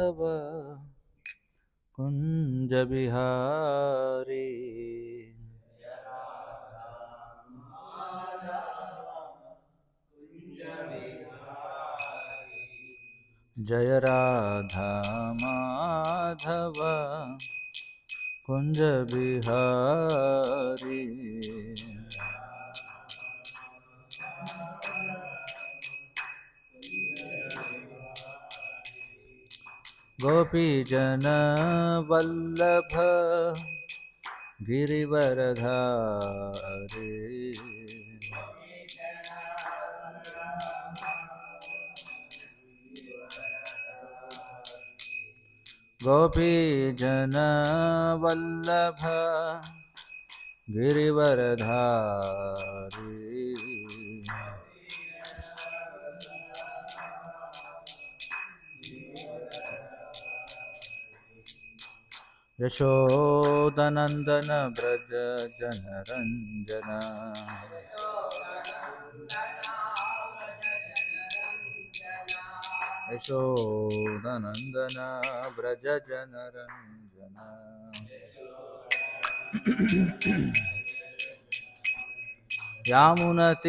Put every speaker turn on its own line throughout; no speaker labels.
तव कुंज बिहारी जय राधा माधव कुंज बिहारी गोपी जन वल्लभ गिरिवरधारी गोपी जन वल्लभ गिरिवरधारी यशोदनंदन ब्रज जनरंजन यशोदनंदन ब्रज जनरंजन यामुनतीरवनचारी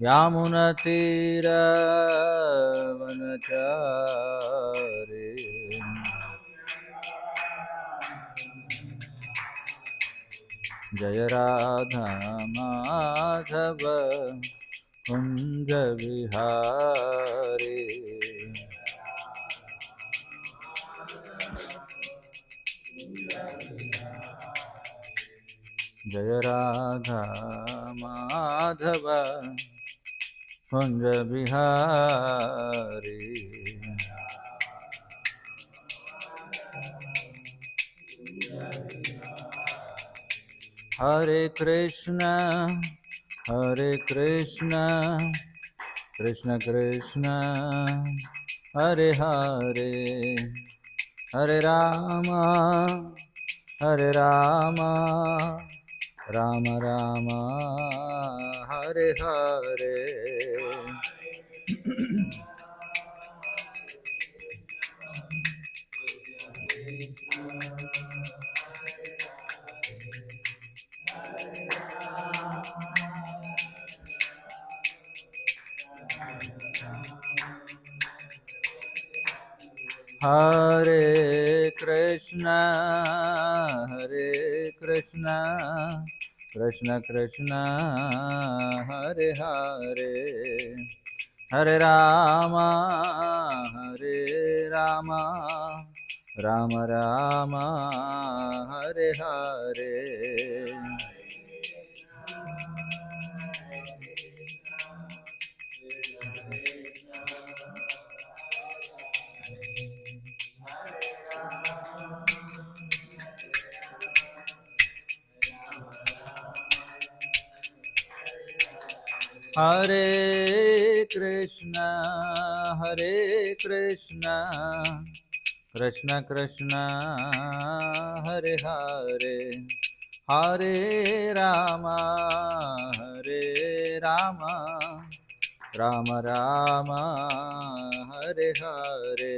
यामुनतीरवनचारी जय राधा माधव कुंज बिहारी जय राधा माधव कुंज बिहारी हरे कृष्ण कृष्ण कृष्ण हरे हरे हरे राम राम राम हरे हरे हरे कृष्ण कृष्ण कृष्ण हरे हरे हरे राम राम राम हरे हरे हरे कृष्ण कृष्ण कृष्ण हरे हरे हरे राम राम राम हरे हरे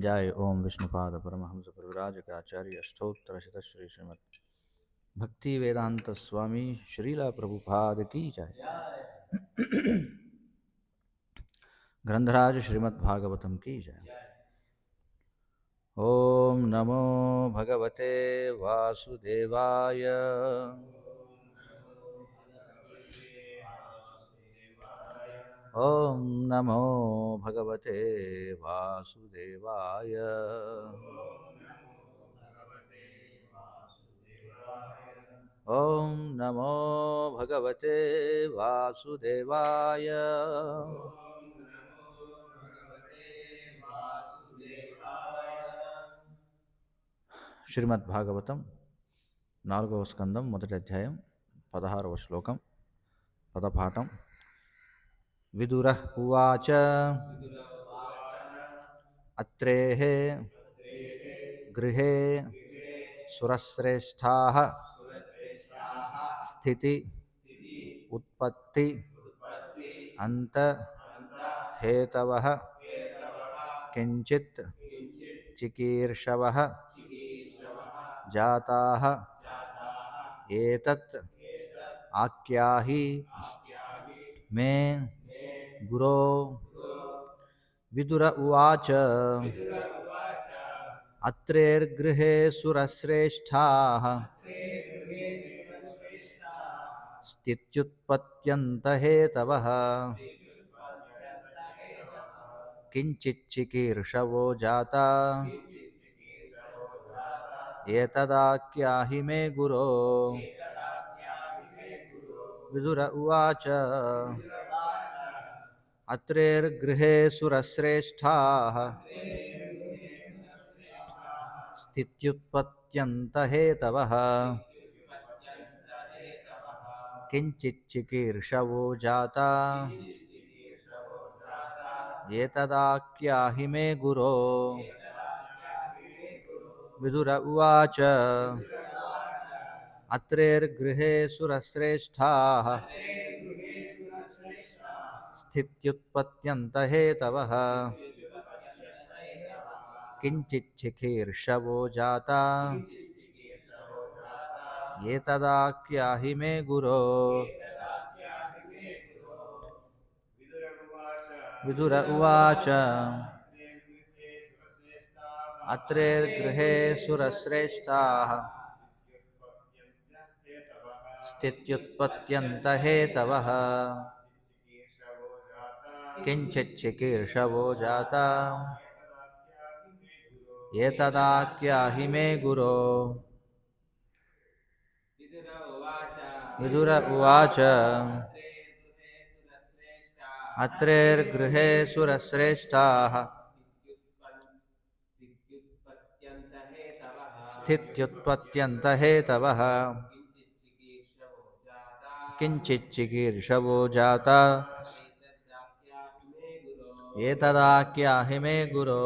जय ओम विष्णुपाद परमहंस परिव्राजक आचार्य स्तोत्र शत श्री श्रीमद भक्ति वेदांत स्वामी श्रीला प्रभुपाद की जय। ग्रंथराज श्रीमद् भागवतम की जय। ओम नमो भगवते वासुदेवाय ओम नमो भगवते वासुदेवाय ओम नमो भगवते वासुदेवाय శ్రీమద్భాగవతం 4వ స్కందం మొదటి అధ్యాయం 16వ శ్లోకం పదపాఠం. విదురః ఉవాచ అత్రేః గృహే సురశ్రేష్ఠాః స్థితి ఉత్పత్తి అంత హేతవః కించిత్ చికీర్షవః జాతాః ఏతత్ ఆఖ్యాహి మే గురో. విదుర ఉవాచ అత్రేర్గృహే సురశ్రేష్ఠాః స్థిత్యుత్పత్త్యంతహేతవః కించిచ్చికీర్షవో జాతా ఏతదాఖ్యాహి మే గురో. విదుర ఉవాచ అత్రేర్గృహే సురశ్రేష్ఠాః స్థిత్యుత్పత్త్యంతహేతవః కించిచ్చికీర్షవో జాతా ఏతదాఖ్యాహి మే గురో. విదుర ఉవాచ అత్రేర్గృహే సురశ్రేష్ఠాః స్థిత్యుత్పత్త్యంతహేతవః కించిచ్చికీర్షవో జాతా ఏతదాఖ్యాహి మే గురో. విదుర ఉవాచ అత్రేర్గృహే సురశ్రేష్ఠాః స్థిత్యుత్పత్త్యంతహేతవః కించిచ్చికీర్షవో జాతా ఏతదాఖ్యాహి మే గురో. విదుర ఉవాచ అత్రేర్గృహే సురశ్రేష్ఠాః స్థిత్యుత్పత్త్యంతహేతవః కించిచ్చికీర్షవో జాతా ఏతదాఖ్యాహి మే గురో.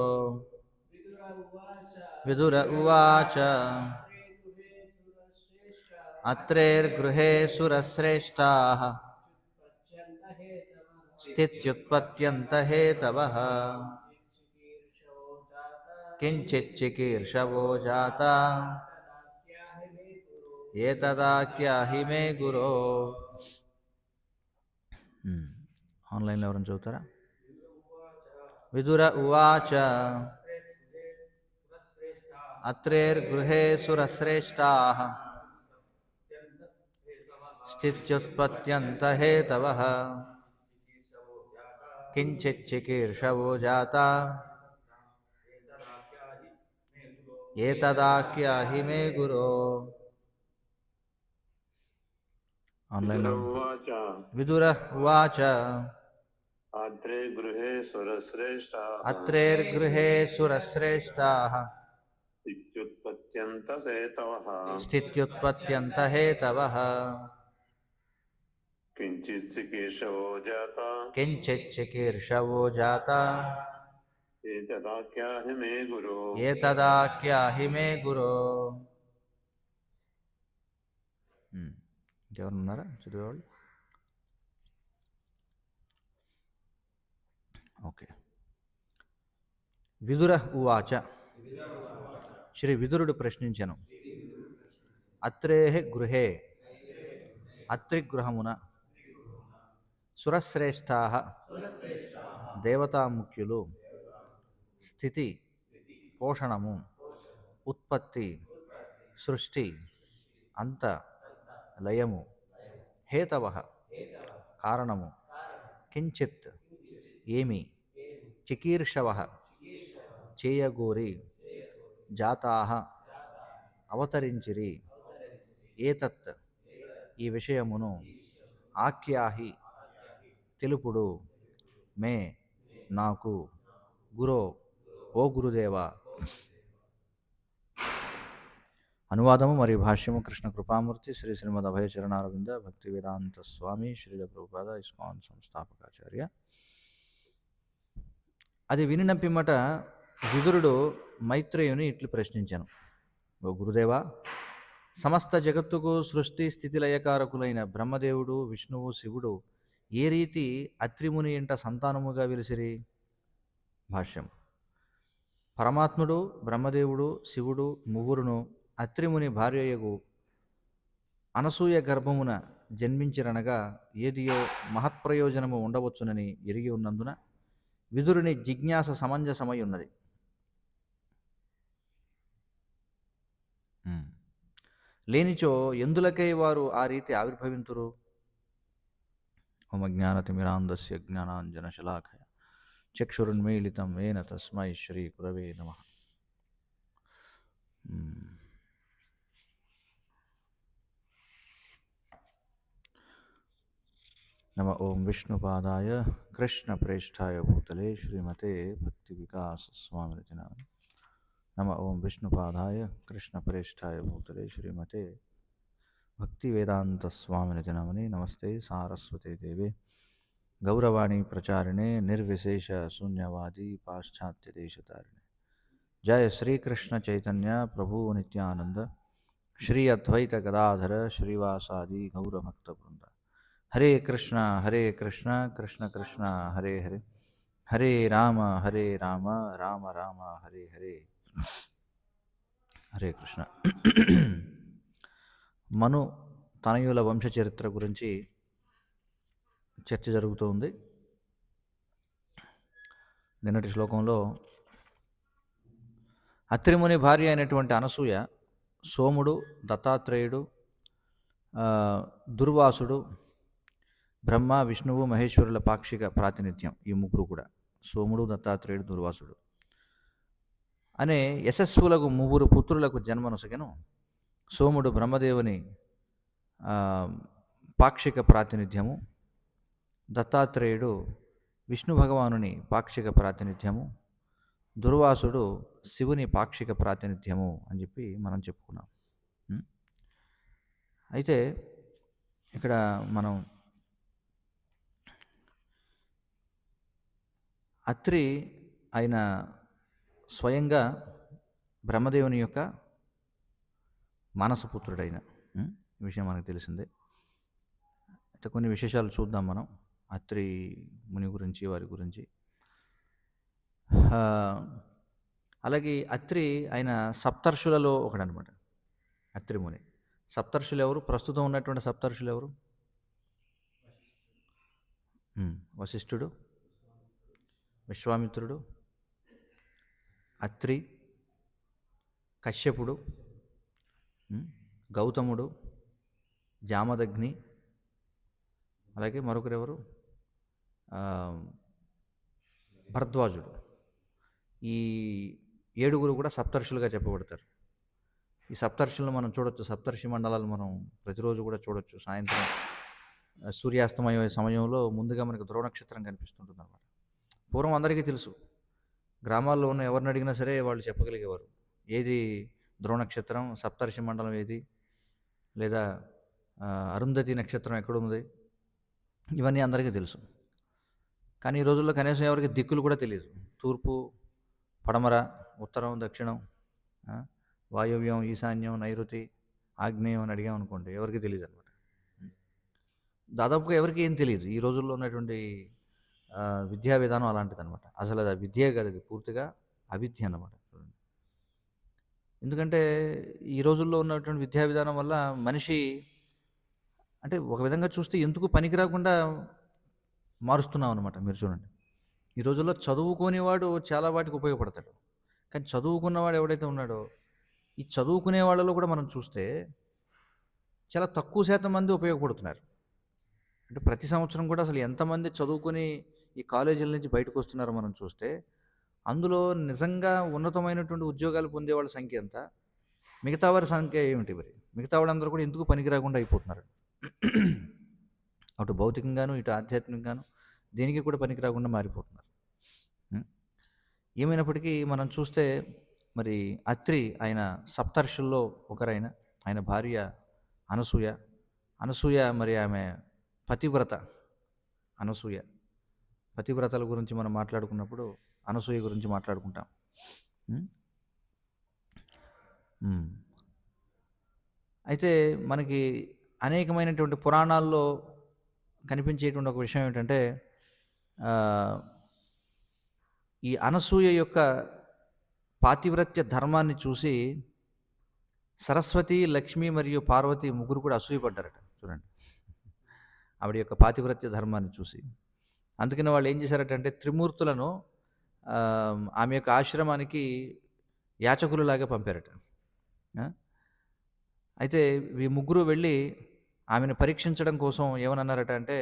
విదుర ఉవాచ అత్రేర్గృహే సురశ్రేష్ఠాః స్థిత్యుత్పత్త్యంతహేతవః కించిచ్చికీర్షవో జాతా ఏతదాఖ్యాహి మే గురో. ఆన్లైన్లో ఎవరైనా చదువుతారా? విదుర ఉవాచ అత్రేర్గృహే సురశ్రేష్ఠాః స్థిత్యుత్పత్త్యంతహేతవః కించిచ్చికీర్షవో జాతా ఏతదాఖ్యాహి మే గురో. ఆన్లైన్లో విదుర ఉవాచ
అత్రేర్గృహే
సురశ్రేష్ఠాః స్థిత్యుత్పత్త్యంతహేతవః కించిచ్చికీర్షవో జాతా
ఏతదాఖ్యాహి మే గురో.
ఇంకెవరున్నారా చదివేవాళ్ళు? ఓకే. విదుర ఉవాచ శ్రీ విదురుడు ప్రశ్నించెను. అత్రేః గృహే అత్రిగృహమున సురశ్రేష్ఠాః దేవతాముఖ్యులు స్థితి పోషణము ఉత్పత్తి సృష్టి అంత లయము హేతవః కారణము కించిత్ ఏమి చికీర్షవః చేయగోరి జాతాః అవతరించిరి ఏతత్ ఈ విషయమును ఆఖ్యాహి తెలుపుడు మే నాకు గురో ఓ గురుదేవా. అనువాదము మరియు భాష్యము కృష్ణ కృపామూర్తి శ్రీ శ్రీమద్ అభయ చరణారవింద భక్తి వేదాంత స్వామి శ్రీల ప్రభుపాద ఇస్కాన్ సంస్థాపకాచార్య. అది వినిన పిమ్మట విదురుడు మైత్రేయుని ఇట్లు ప్రశ్నించాను: ఓ గురుదేవా, సమస్త జగత్తుకు సృష్టి స్థితి లయకారకులైన బ్రహ్మదేవుడు, విష్ణువు, శివుడు ఏ రీతి అత్రిముని ఇంట సంతానముగా వెలిసిరి? భాష్యం: పరమాత్ముడు, బ్రహ్మదేవుడు, శివుడు ముగ్గురును అత్రిముని భార్యయగు అనసూయ గర్భమున జన్మించిరనగా ఏదియో మహత్ప్రయోజనము ఉండవచ్చునని ఎరిగి ఉన్నందున విదురుని జిజ్ఞాస సమంజసమై ఉన్నది. లేనిచో ఎందులకై వారు ఆ రీతి ఆవిర్భవింతురు? ఓమ జ్ఞానతిమిరాంధస్య జ్ఞానాంజనశలాఖయ చక్షురున్మీలితం ఏన తస్మై శ్రీ గురవే నమః. నమ ఓం విష్ణుపాదాయ కృష్ణప్రేష్ఠాయ భూతలే శ్రీమతే భక్తివికాస స్వామినితి నామని. నమ ఓం విష్ణుపాదాయ కృష్ణప్రేష్ఠాయ భూతలే శ్రీమతే భక్తివేదాంత స్వామినితి నామని. నమస్తే సారస్వతే దేవే గౌరవాణి ప్రచారిణే నిర్విశేష శూన్యవాది పాశ్చాత్య దేశతారిణే. జయ శ్రీకృష్ణ చైతన్య ప్రభు నిత్యానంద శ్రీ అద్వైత గదాధర శ్రీవాసాది గౌరభక్త బృంద. హరే కృష్ణ కృష్ణ కృష్ణ హరే హరే, హరే రామ రామ రామ హరే హరే. హరే కృష్ణ. మను తనయుల వంశ చరిత్ర గురించి చర్చ జరుగుతోంది. నిన్నటి శ్లోకంలో అత్రిముని భార్య అయినటువంటి అనసూయ, సోముడు, దత్తాత్రేయుడు, దుర్వాసుడు, బ్రహ్మ, విష్ణువు, మహేశ్వరుల పాక్షిక ప్రాతినిధ్యం. ఈ ముగ్గురు కూడా సోముడు, దత్తాత్రేయుడు, దుర్వాసుడు అనే యశస్సులకు ముగ్గురు పుత్రులకు జన్మనొసగెను. సోముడు బ్రహ్మదేవుని పాక్షిక ప్రాతినిధ్యము, దత్తాత్రేయుడు విష్ణు భగవానుని పాక్షిక ప్రాతినిధ్యము, దుర్వాసుడు శివుని పాక్షిక ప్రాతినిధ్యము అని చెప్పి మనం చెప్పుకున్నాం. అయితే ఇక్కడ మనం అత్రి ఆయన స్వయంగా బ్రహ్మదేవుని యొక్క మానసపుత్రుడైన విషయం మనకు తెలిసిందే. అయితే కొన్ని విశేషాలు చూద్దాం మనం అత్రి ముని గురించి, వారి గురించి. అలాగే అత్రి ఆయన సప్తర్షులలో ఒకడనమాట. అత్రి ముని సప్తర్షులు ఎవరు? ప్రస్తుతం ఉన్నటువంటి సప్తర్షులు ఎవరు? వశిష్ఠుడు, విశ్వామిత్రుడు, అత్రి, కశ్యపుడు, గౌతముడు, జామదగ్ని, అలాగే మరొకరెవరు? భరద్వాజుడు. ఈ 7 కూడా సప్తర్షులుగా చెప్పబడతారు. ఈ సప్తర్షులను మనం చూడొచ్చు. సప్తర్షి మండలాలు మనం ప్రతిరోజు కూడా చూడొచ్చు. సాయంత్రం సూర్యాస్తమయ సమయంలో ముందుగా మనకు ధ్రువ నక్షత్రం కనిపిస్తుంటుంది అన్నమాట. పూర్వం అందరికీ తెలుసు. గ్రామాల్లో ఉన్న ఎవరిని అడిగినా సరే వాళ్ళు చెప్పగలిగేవారు. ఏది ధ్రువ నక్షత్రం, సప్తర్షి మండలం ఏది, లేదా అరుంధతి నక్షత్రం ఎక్కడుంది, ఇవన్నీ అందరికీ తెలుసు. కానీ ఈ రోజుల్లో కనీసం ఎవరికి దిక్కులు కూడా తెలియదు. తూర్పు, పడమర, ఉత్తరం, దక్షిణం, వాయువ్యం, ఈశాన్యం, నైరుతి, ఆగ్నేయం అని అడిగాం అనుకోండి, ఎవరికి తెలియదు అనమాట. దాదాపుగా ఎవరికి ఏం తెలియదు. ఈ రోజుల్లో ఉన్నటువంటి విద్యా విధానం అలాంటిది అనమాట. అసలు అది విద్యే కాదు, అది పూర్తిగా అవిద్య అన్నమాట. ఎందుకంటే ఈ రోజుల్లో ఉన్నటువంటి విద్యా విధానం వల్ల మనిషి అంటే ఒక విధంగా చూస్తే ఎందుకు పనికి రాకుండా మారుస్తున్నాం అనమాట. మీరు చూడండి, ఈ రోజుల్లో చదువుకోనివాడు చాలా వాటికి ఉపయోగపడతాడు. కానీ చదువుకున్నవాడు ఎవడైతే ఉన్నాడో, ఈ చదువుకునే వాళ్ళలో కూడా మనం చూస్తే చాలా తక్కువ శాతం మంది ఉపయోగపడుతున్నారు. అంటే ప్రతి సంవత్సరం కూడా అసలు ఎంతమంది చదువుకుని ఈ కాలేజీల నుంచి బయటకు వస్తున్నారో మనం చూస్తే, అందులో నిజంగా ఉన్నతమైనటువంటి ఉద్యోగాలు పొందే వాళ్ళ సంఖ్య ఎంత, మిగతా వారి సంఖ్య ఏమిటి? మరి మిగతా వాళ్ళందరూ కూడా ఎందుకు పనికి రాకుండా అయిపోతున్నారు. అటు భౌతికంగాను ఇటు ఆధ్యాత్మికంగాను దేనికి కూడా పనికి రాకుండా మారిపోతున్నారు. ఏమైనప్పటికీ మనం చూస్తే మరి అత్రి ఆయన సప్తర్షుల్లో ఒకరైన ఆయన భార్య అనసూయ. అనసూయ మరి ఆమె పతివ్రత. అనసూయ పతివ్రతల గురించి మనం మాట్లాడుకున్నప్పుడు అనసూయ గురించి మాట్లాడుకుంటాం. ఉం? ఉం. అయితే మనకి అనేకమైనటువంటి పురాణాల్లో కనిపించేటువంటి ఒక విషయం ఏమిటంటే ఆ, ఈ అనసూయ యొక్క పాతివ్రత్య ధర్మాన్ని చూసి సరస్వతి, లక్ష్మి మరియు పార్వతి ముగ్గురు కూడా అసూయపడ్డారట. చూడండి, ఆవిడ యొక్క పాతివ్రత్య ధర్మాన్ని చూసి. అందుకని వాళ్ళు ఏం చేశారటంటే త్రిమూర్తులను ఆమె యొక్క ఆశ్రమానికి యాచకులలాగా పంపారట. ఆ? అయితే ఈ ముగ్గురు వెళ్ళి ఆమెను పరీక్షించడం కోసం ఏమన్నారట అంటే,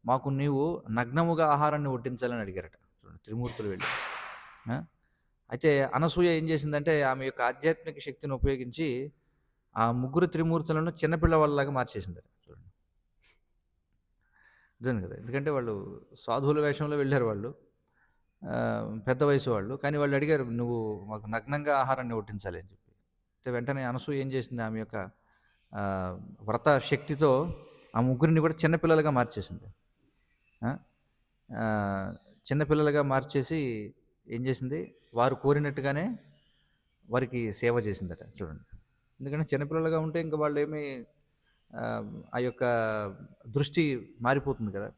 మాకు నీవు నగ్నముగా ఆహారాన్ని వడ్డించాలని అడిగారట. చూడండి, త్రిమూర్తులు వెళ్ళి. ఆ? అయితే అనసూయ ఏం చేసిందంటే ఆమె యొక్క ఆధ్యాత్మిక శక్తిని ఉపయోగించి ఆ ముగ్గురు త్రిమూర్తులను చిన్నపిల్లవాళ్ళలాగా మార్చేసిందట. చూడండి, నిజం కదా. ఎందుకంటే వాళ్ళు సాధువుల వేషంలో వెళ్ళారు వాళ్ళు, పెద్ద వయసు వాళ్ళు. కానీ వాళ్ళు అడిగారు, నువ్వు మాకు నగ్నంగా ఆహారాన్ని వడ్డించాలి అని చెప్పి. అయితే వెంటనే అనసూయ ఏం చేసింది, ఆమె యొక్క వ్రత శక్తితో ఆ ముగ్గురిని కూడా చిన్నపిల్లలుగా మార్చేసింది. చిన్నపిల్లలుగా మార్చేసి ఏం చేసింది, వారు కోరినట్టుగానే వారికి సేవ చేసిందట. చూడండి, ఎందుకంటే చిన్నపిల్లలుగా ఉంటే ఇంకా వాళ్ళు ఏమీ ఆ యొక్క దృష్టి మారిపోతుంది కదా.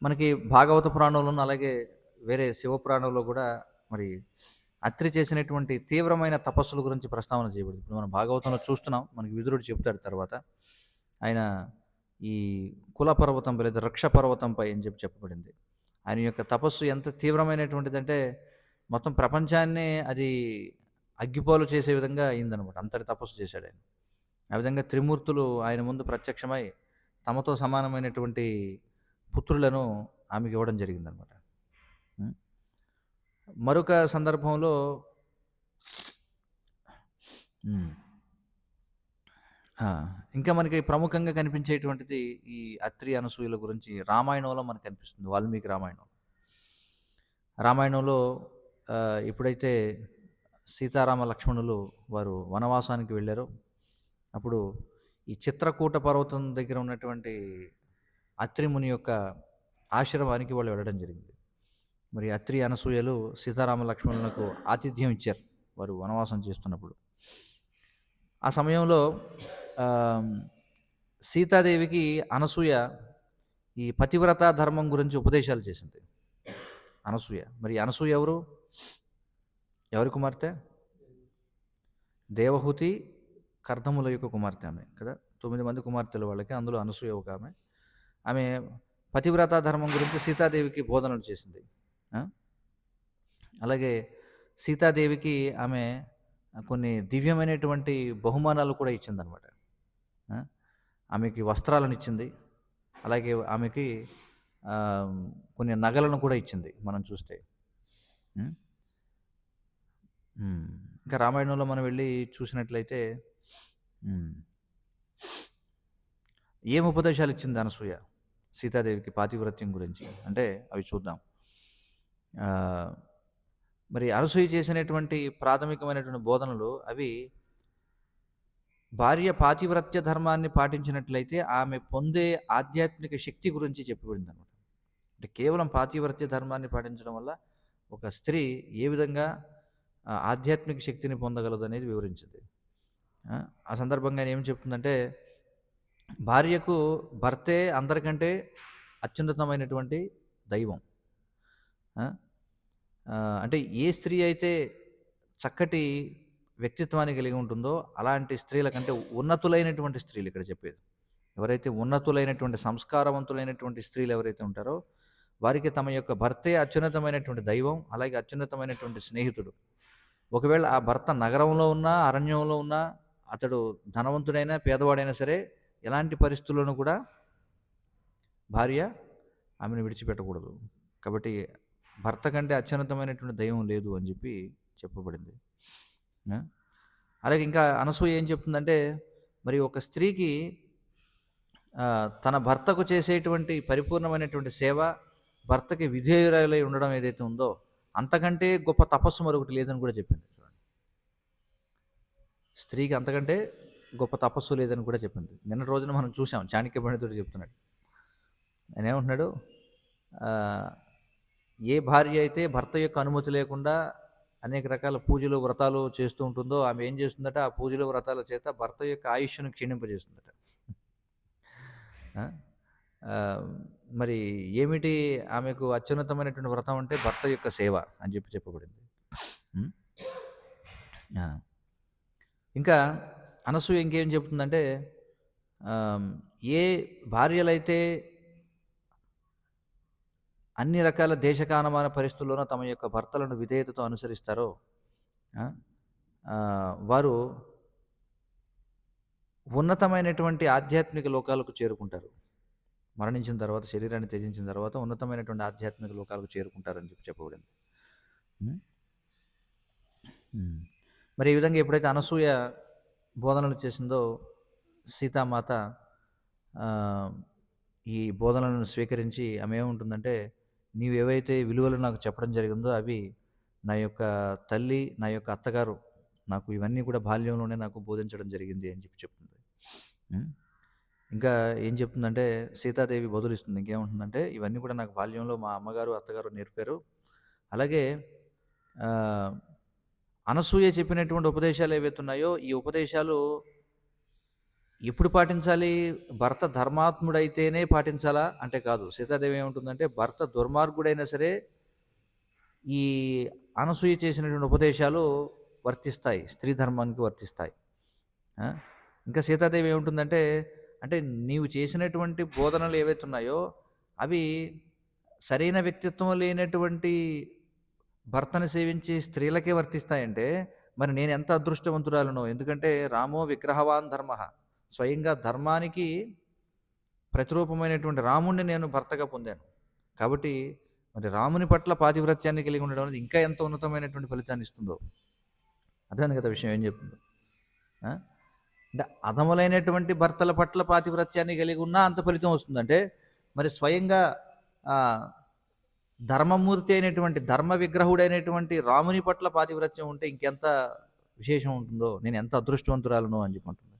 మనకి భాగవత పురాణంలోనూ అలాగే వేరే శివపురాణంలో కూడా మరి అత్రి చేసినటువంటి తీవ్రమైన తపస్సుల గురించి ప్రస్తావన చేయబడింది. ఇప్పుడు మనం భాగవతంలో చూస్తున్నాం, మనకి విదురుడు చెప్తాడు తర్వాత. ఆయన ఈ కుల పర్వతంపై లేదా రక్ష పర్వతంపై అని చెప్పి చెప్పబడింది. ఆయన యొక్క తపస్సు ఎంత తీవ్రమైనటువంటిదంటే మొత్తం ప్రపంచాన్నే అది అగ్గిపోలు చేసే విధంగా అయిందనమాట. అంతటి తపస్సు చేశాడు ఆయన. ఆ విధంగా త్రిమూర్తులు ఆయన ముందు ప్రత్యక్షమై తమతో సమానమైనటువంటి పుత్రులను ఆమెకి ఇవ్వడం జరిగిందనమాట. మరొక సందర్భంలో ఇంకా మనకి ప్రముఖంగా కనిపించేటువంటిది ఈ అత్రి అనసూయల గురించి రామాయణంలో మనకు కనిపిస్తుంది. వాల్మీకి రామాయణంలో ఎప్పుడైతే సీతారామ లక్ష్మణులు వారు వనవాసానికి వెళ్ళారో అప్పుడు ఈ చిత్రకూట పర్వతం దగ్గర ఉన్నటువంటి అత్రి ముని యొక్క ఆశ్రమానికి వాళ్ళు వెళ్ళడం జరిగింది. మరి అత్రి అనసూయలు సీతారామ లక్ష్మణులకు ఆతిథ్యం ఇచ్చారు వారు వనవాసం చేస్తున్నప్పుడు. ఆ సమయంలో సీతాదేవికి అనసూయ ఈ పతివ్రత ధర్మం గురించి ఉపదేశాలు చేసింది. అనసూయ. మరి అనసూయ ఎవరి కుమార్తె? దేవహూతి కర్దముల యొక్క కుమార్తె ఆమె కదా. 9 మంది కుమార్తెలు వాళ్ళకి, అందులో అనసూయ ఒక ఆమె. ఆమె పతివ్రత ధర్మం గురించి సీతాదేవికి బోధనలు చేసింది. అలాగే సీతాదేవికి ఆమె కొన్ని దివ్యమైనటువంటి బహుమానాలు కూడా ఇచ్చిందనమాట. ఆమెకి వస్త్రాలను ఇచ్చింది, అలాగే ఆమెకి కొన్ని నగలను కూడా ఇచ్చింది మనం చూస్తే. ఇంకా రామాయణంలో మనం వెళ్ళి చూసినట్లయితే ఏం ఉపదేశాలు ఇచ్చింది అనసూయ సీతాదేవికి పాతివ్రత్యం గురించి అంటే అవి చూద్దాం. మరి అనసూయ చేసినటువంటి ప్రాథమికమైనటువంటి బోధనలు అవి భార్య పాతివ్రత్య ధర్మాన్ని పాటించినట్లయితే ఆమె పొందే ఆధ్యాత్మిక శక్తి గురించి చెప్పబడింది అనమాట. అంటే కేవలం పాతివ్రత్య ధర్మాన్ని పాటించడం వల్ల ఒక స్త్రీ ఏ విధంగా ఆధ్యాత్మిక శక్తిని పొందగలదు అనేది వివరించింది. ఆ సందర్భంగా ఏం చెప్తుందంటే, భార్యకు భర్తే అందరికంటే అత్యున్నతమైనటువంటి దైవం. అంటే ఏ స్త్రీ అయితే చక్కటి వ్యక్తిత్వాన్ని కలిగి ఉంటుందో అలాంటి స్త్రీల కంటే ఉన్నతులైనటువంటి స్త్రీలు ఇక్కడ చెప్పేది. ఎవరైతే ఉన్నతులైనటువంటి సంస్కారవంతులైనటువంటి స్త్రీలు ఎవరైతే ఉంటారో వారికి తమ యొక్క భర్తే అత్యున్నతమైనటువంటి దైవం, అలాగే అత్యున్నతమైనటువంటి స్నేహితుడు. ఒకవేళ ఆ భర్త నగరంలో ఉన్నా, అరణ్యంలో ఉన్నా, అతడు ధనవంతుడైనా పేదవాడైనా సరే, ఎలాంటి పరిస్థితుల్లోనూ కూడా భార్య ఆమెను విడిచిపెట్టకూడదు. కాబట్టి భర్త కంటే అత్యున్నతమైనటువంటి దైవం లేదు అని చెప్పి చెప్పబడింది. అలాగే ఇంకా అనసూయ ఏం చెప్తుందంటే, మరి ఒక స్త్రీకి తన భర్తకు చేసేటువంటి పరిపూర్ణమైనటువంటి సేవ, భర్తకి విధేయురాలై ఉండడం ఏదైతే ఉందో అంతకంటే గొప్ప తపస్సు మరొకటి లేదని కూడా చెప్పింది చూడండి. స్త్రీకి అంతకంటే గొప్ప తపస్సు లేదని కూడా చెప్పింది. నిన్నటి రోజున మనం చూసాం, చాణక్య పండితుడు చెప్తున్నాడు. ఆయన ఏమంటున్నాడు, ఏ భార్య అయితే భర్త యొక్క అనుమతి లేకుండా అనేక రకాల పూజలు వ్రతాలు చేస్తూ ఉంటుందో ఆమె ఏం చేస్తుందట, ఆ పూజలు వ్రతాల చేత భర్త యొక్క ఆయుష్ను క్షీణింపజేస్తుందట. ఆ? ఆ, మరి ఏమిటి ఆమెకు అత్యున్నతమైనటువంటి వ్రతం అంటే భర్త యొక్క సేవ అని చెప్పబడింది. ఆ. ఇంకా అనసూయ ఇంకేం చెప్తుందంటే, ఏ భార్యలైతే అన్ని రకాల దేశకాలమాన పరిస్థితుల్లోనూ తమ యొక్క భర్తలను విధేయతతో అనుసరిస్తారో వారు ఉన్నతమైనటువంటి ఆధ్యాత్మిక లోకాలకు చేరుకుంటారు. మరణించిన తర్వాత, శరీరాన్ని త్యజించిన తర్వాత ఉన్నతమైనటువంటి ఆధ్యాత్మిక లోకాలకు చేరుకుంటారని చెప్పబడింది. మరి ఈ విధంగా ఎప్పుడైతే అనసూయ బోధనలు చేసిందో సీతామాత ఈ బోధనలను స్వీకరించి ఆమె ఏముంటుందంటే, నీవేవైతే విలువలు నాకు చెప్పడం జరిగిందో అవి నా యొక్క తల్లి, నా యొక్క అత్తగారు నాకు ఇవన్నీ కూడా బాల్యంలోనే నాకు బోధించడం జరిగింది అని చెప్తుంది. ఇంకా ఏం చెప్తుందంటే, సీతాదేవి బదులిస్తుంది. ఇంకేముంటుందంటే, ఇవన్నీ కూడా నాకు బాల్యంలో మా అమ్మగారు అత్తగారు నేర్పారు. అలాగే అనసూయ చెప్పినటువంటి ఉపదేశాలు ఏవైతే ఉన్నాయో ఈ ఉపదేశాలు ఎప్పుడు పాటించాలి? భర్త ధర్మాత్ముడైతేనే పాటించాలా అంటే కాదు. సీతాదేవి ఏముంటుందంటే, భర్త దుర్మార్గుడైనా సరే ఈ అనసూయ చేసినటువంటి ఉపదేశాలు వర్తిస్తాయి, స్త్రీ ధర్మానికి వర్తిస్తాయి. ఇంకా సీతాదేవి ఏముంటుందంటే, అంటే నీవు చేసినటువంటి బోధనలు ఏవైతే ఉన్నాయో అవి సరైన వ్యక్తిత్వం లేనటువంటి భర్తను సేవించి స్త్రీలకే వర్తిస్తాయంటే మరి నేను ఎంత అదృష్టవంతురాలను. ఎందుకంటే రామో విగ్రహవాన్ ధర్మ, స్వయంగా ధర్మానికి ప్రతిరూపమైనటువంటి రాముణ్ణి నేను భర్తగా పొందాను. కాబట్టి మరి రాముని పట్ల పాతివ్రత్యాన్ని కలిగి ఉండడం అనేది ఇంకా ఎంత ఉన్నతమైనటువంటి ఫలితాన్ని ఇస్తుందో అర్థమైంది కదా విషయం ఏం చెప్తుందో. అంటే అధములైనటువంటి భర్తల పట్ల పాతివ్రత్యాన్ని కలిగి ఉన్నా అంత ఫలితం వస్తుందంటే మరి స్వయంగా ధర్మమూర్తి అయినటువంటి ధర్మ విగ్రహుడైనటువంటి రాముని పట్ల పాతివ్రత్యం ఉంటే ఇంకెంత విశేషం ఉంటుందో, నేను ఎంత అదృష్టవంతురాలను అని చెప్పుకుంటుంది.